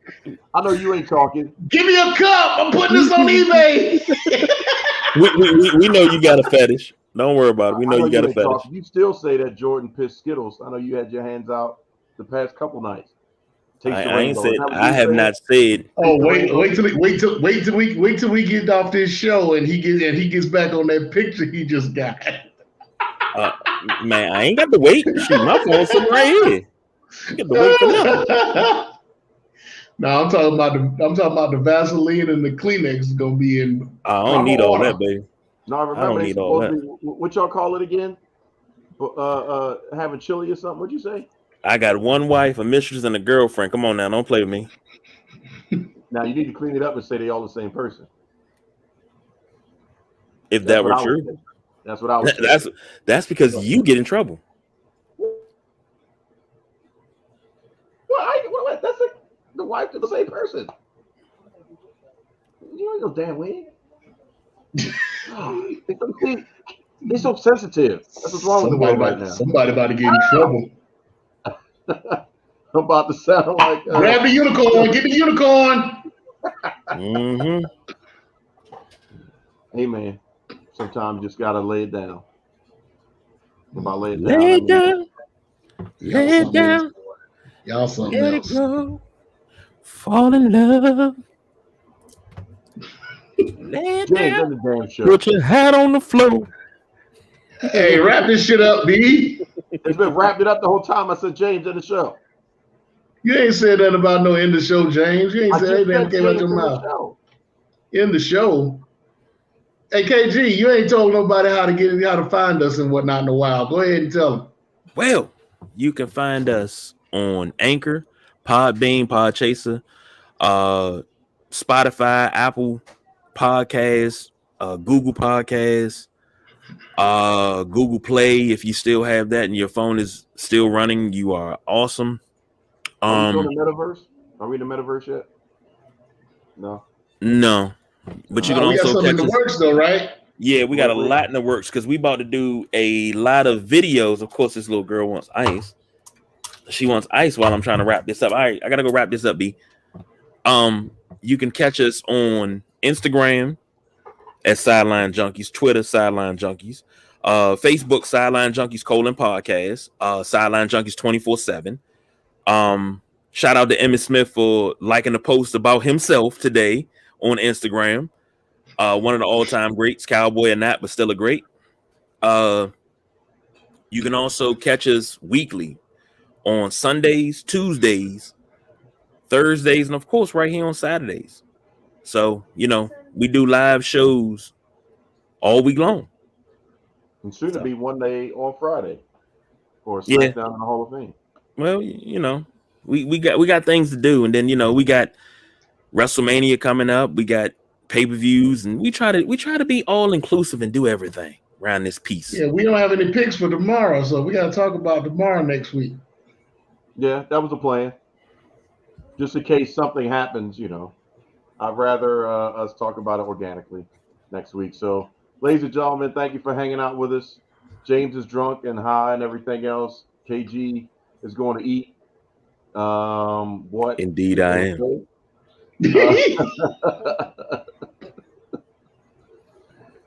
I know you ain't talking. Give me a cup. I'm putting this on eBay. we know you got a fetish. Don't worry about it. We know you got a fetish. Talking. You still say that Jordan pissed Skittles. I know you had your hands out the past couple nights. I ain't said. I have not said. Oh, wait till we get off this show and he gets back on that picture he just got. Man, I ain't got to wait. Shoot, my phone's sitting right here. You got to wait for nothing. No, I'm talking about the Vaseline and the Kleenex is gonna be in. I don't need all that, baby. No, I remember. I don't need all that. What y'all call it again? Having chili or something? What'd you say? I got one wife, a mistress, and a girlfriend. Come on now, don't play with me. Now you need to clean it up and say they all the same person. If that were true. That's what I was saying. That's because you get in trouble. Well, that's the wife of the same person. You ain't no damn way. They're so sensitive. That's what's wrong with the world right now. Somebody about to get in trouble. I'm about to sound like grab the unicorn. Get the unicorn. Mm-hmm. Hey man, sometimes you just gotta lay it down. Lay it down. Lay it down. Y'all something let else. It go. Fall in love. Lay it down. The damn show. Put your hat on the floor. Hey, wrap this shit up, B. It's been wrapped it up the whole time. I said James in the show. You ain't said that about no end of show, James. You ain't said anything that came out your mouth. In the show. Hey, KG, you ain't told nobody how to find us and whatnot in a while. Go ahead and tell them. Well, you can find us on Anchor, Podbean, Podchaser, Spotify, Apple Podcasts, Google Podcasts, Google Play. If you still have that and your phone is still running, you are awesome. Are we in the metaverse? Are we in the metaverse yet? No. But you can also got something in the works though, right? Yeah, we got a lot in the works because we about to do a lot of videos. Of course, this little girl wants ice. She wants ice while I'm trying to wrap this up. All right, I gotta go wrap this up, B. You can catch us on Instagram at Sideline Junkies, Twitter Sideline Junkies, Facebook Sideline Junkies /podcast, Sideline Junkies 24/7. Shout out to Emmitt Smith for liking the post about himself today on Instagram. One of the all-time greats, cowboy and that, but still a great. You can also catch us weekly on Sundays, Tuesdays, Thursdays, and of course right here on Saturdays. So, we do live shows all week long. And soon to be one day on Friday for SmackDown in the Hall of Fame. Well, we got things to do, and then we got WrestleMania coming up. We got pay-per-views, and we try to be all inclusive and do everything around this piece. Yeah, we don't have any picks for tomorrow, so we got to talk about tomorrow next week. Yeah, that was the plan. Just in case something happens, I'd rather us talk about it organically next week. So, ladies and gentlemen, thank you for hanging out with us. James is drunk and high and everything else. KG is going to eat. What? Indeed, I am.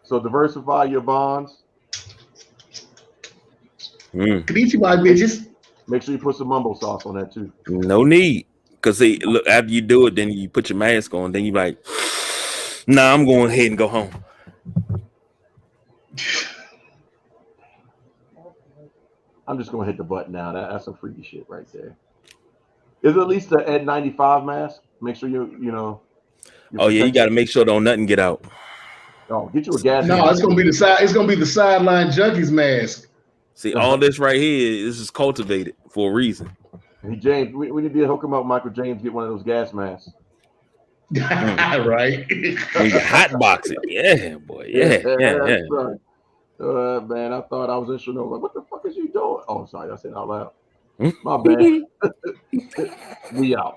So diversify your bonds. Konnichiwa, bitches. Make sure you put some mumbo sauce on that too. No need, because look, after you do it, then you put your mask on. Then you like, nah, I'm going ahead and go home. I'm just going to hit the button now. That's some freaky shit right there. Is it at least the N95 mask? Make sure you Oh yeah, you got to make sure don't nothing get out. Oh, get you a gas. No, it's gonna be the side. It's gonna be the Sideline Junkies mask. See, all this right here, this is cultivated for a reason. Hey, James, we need to hook him up. Michael James, get one of those gas masks. Right. When you hot box it. Yeah, boy. Yeah. Right. Man, I thought I was in Chernobyl. Like, what the fuck is you doing? Oh, sorry, I said it out loud. My bad. We out.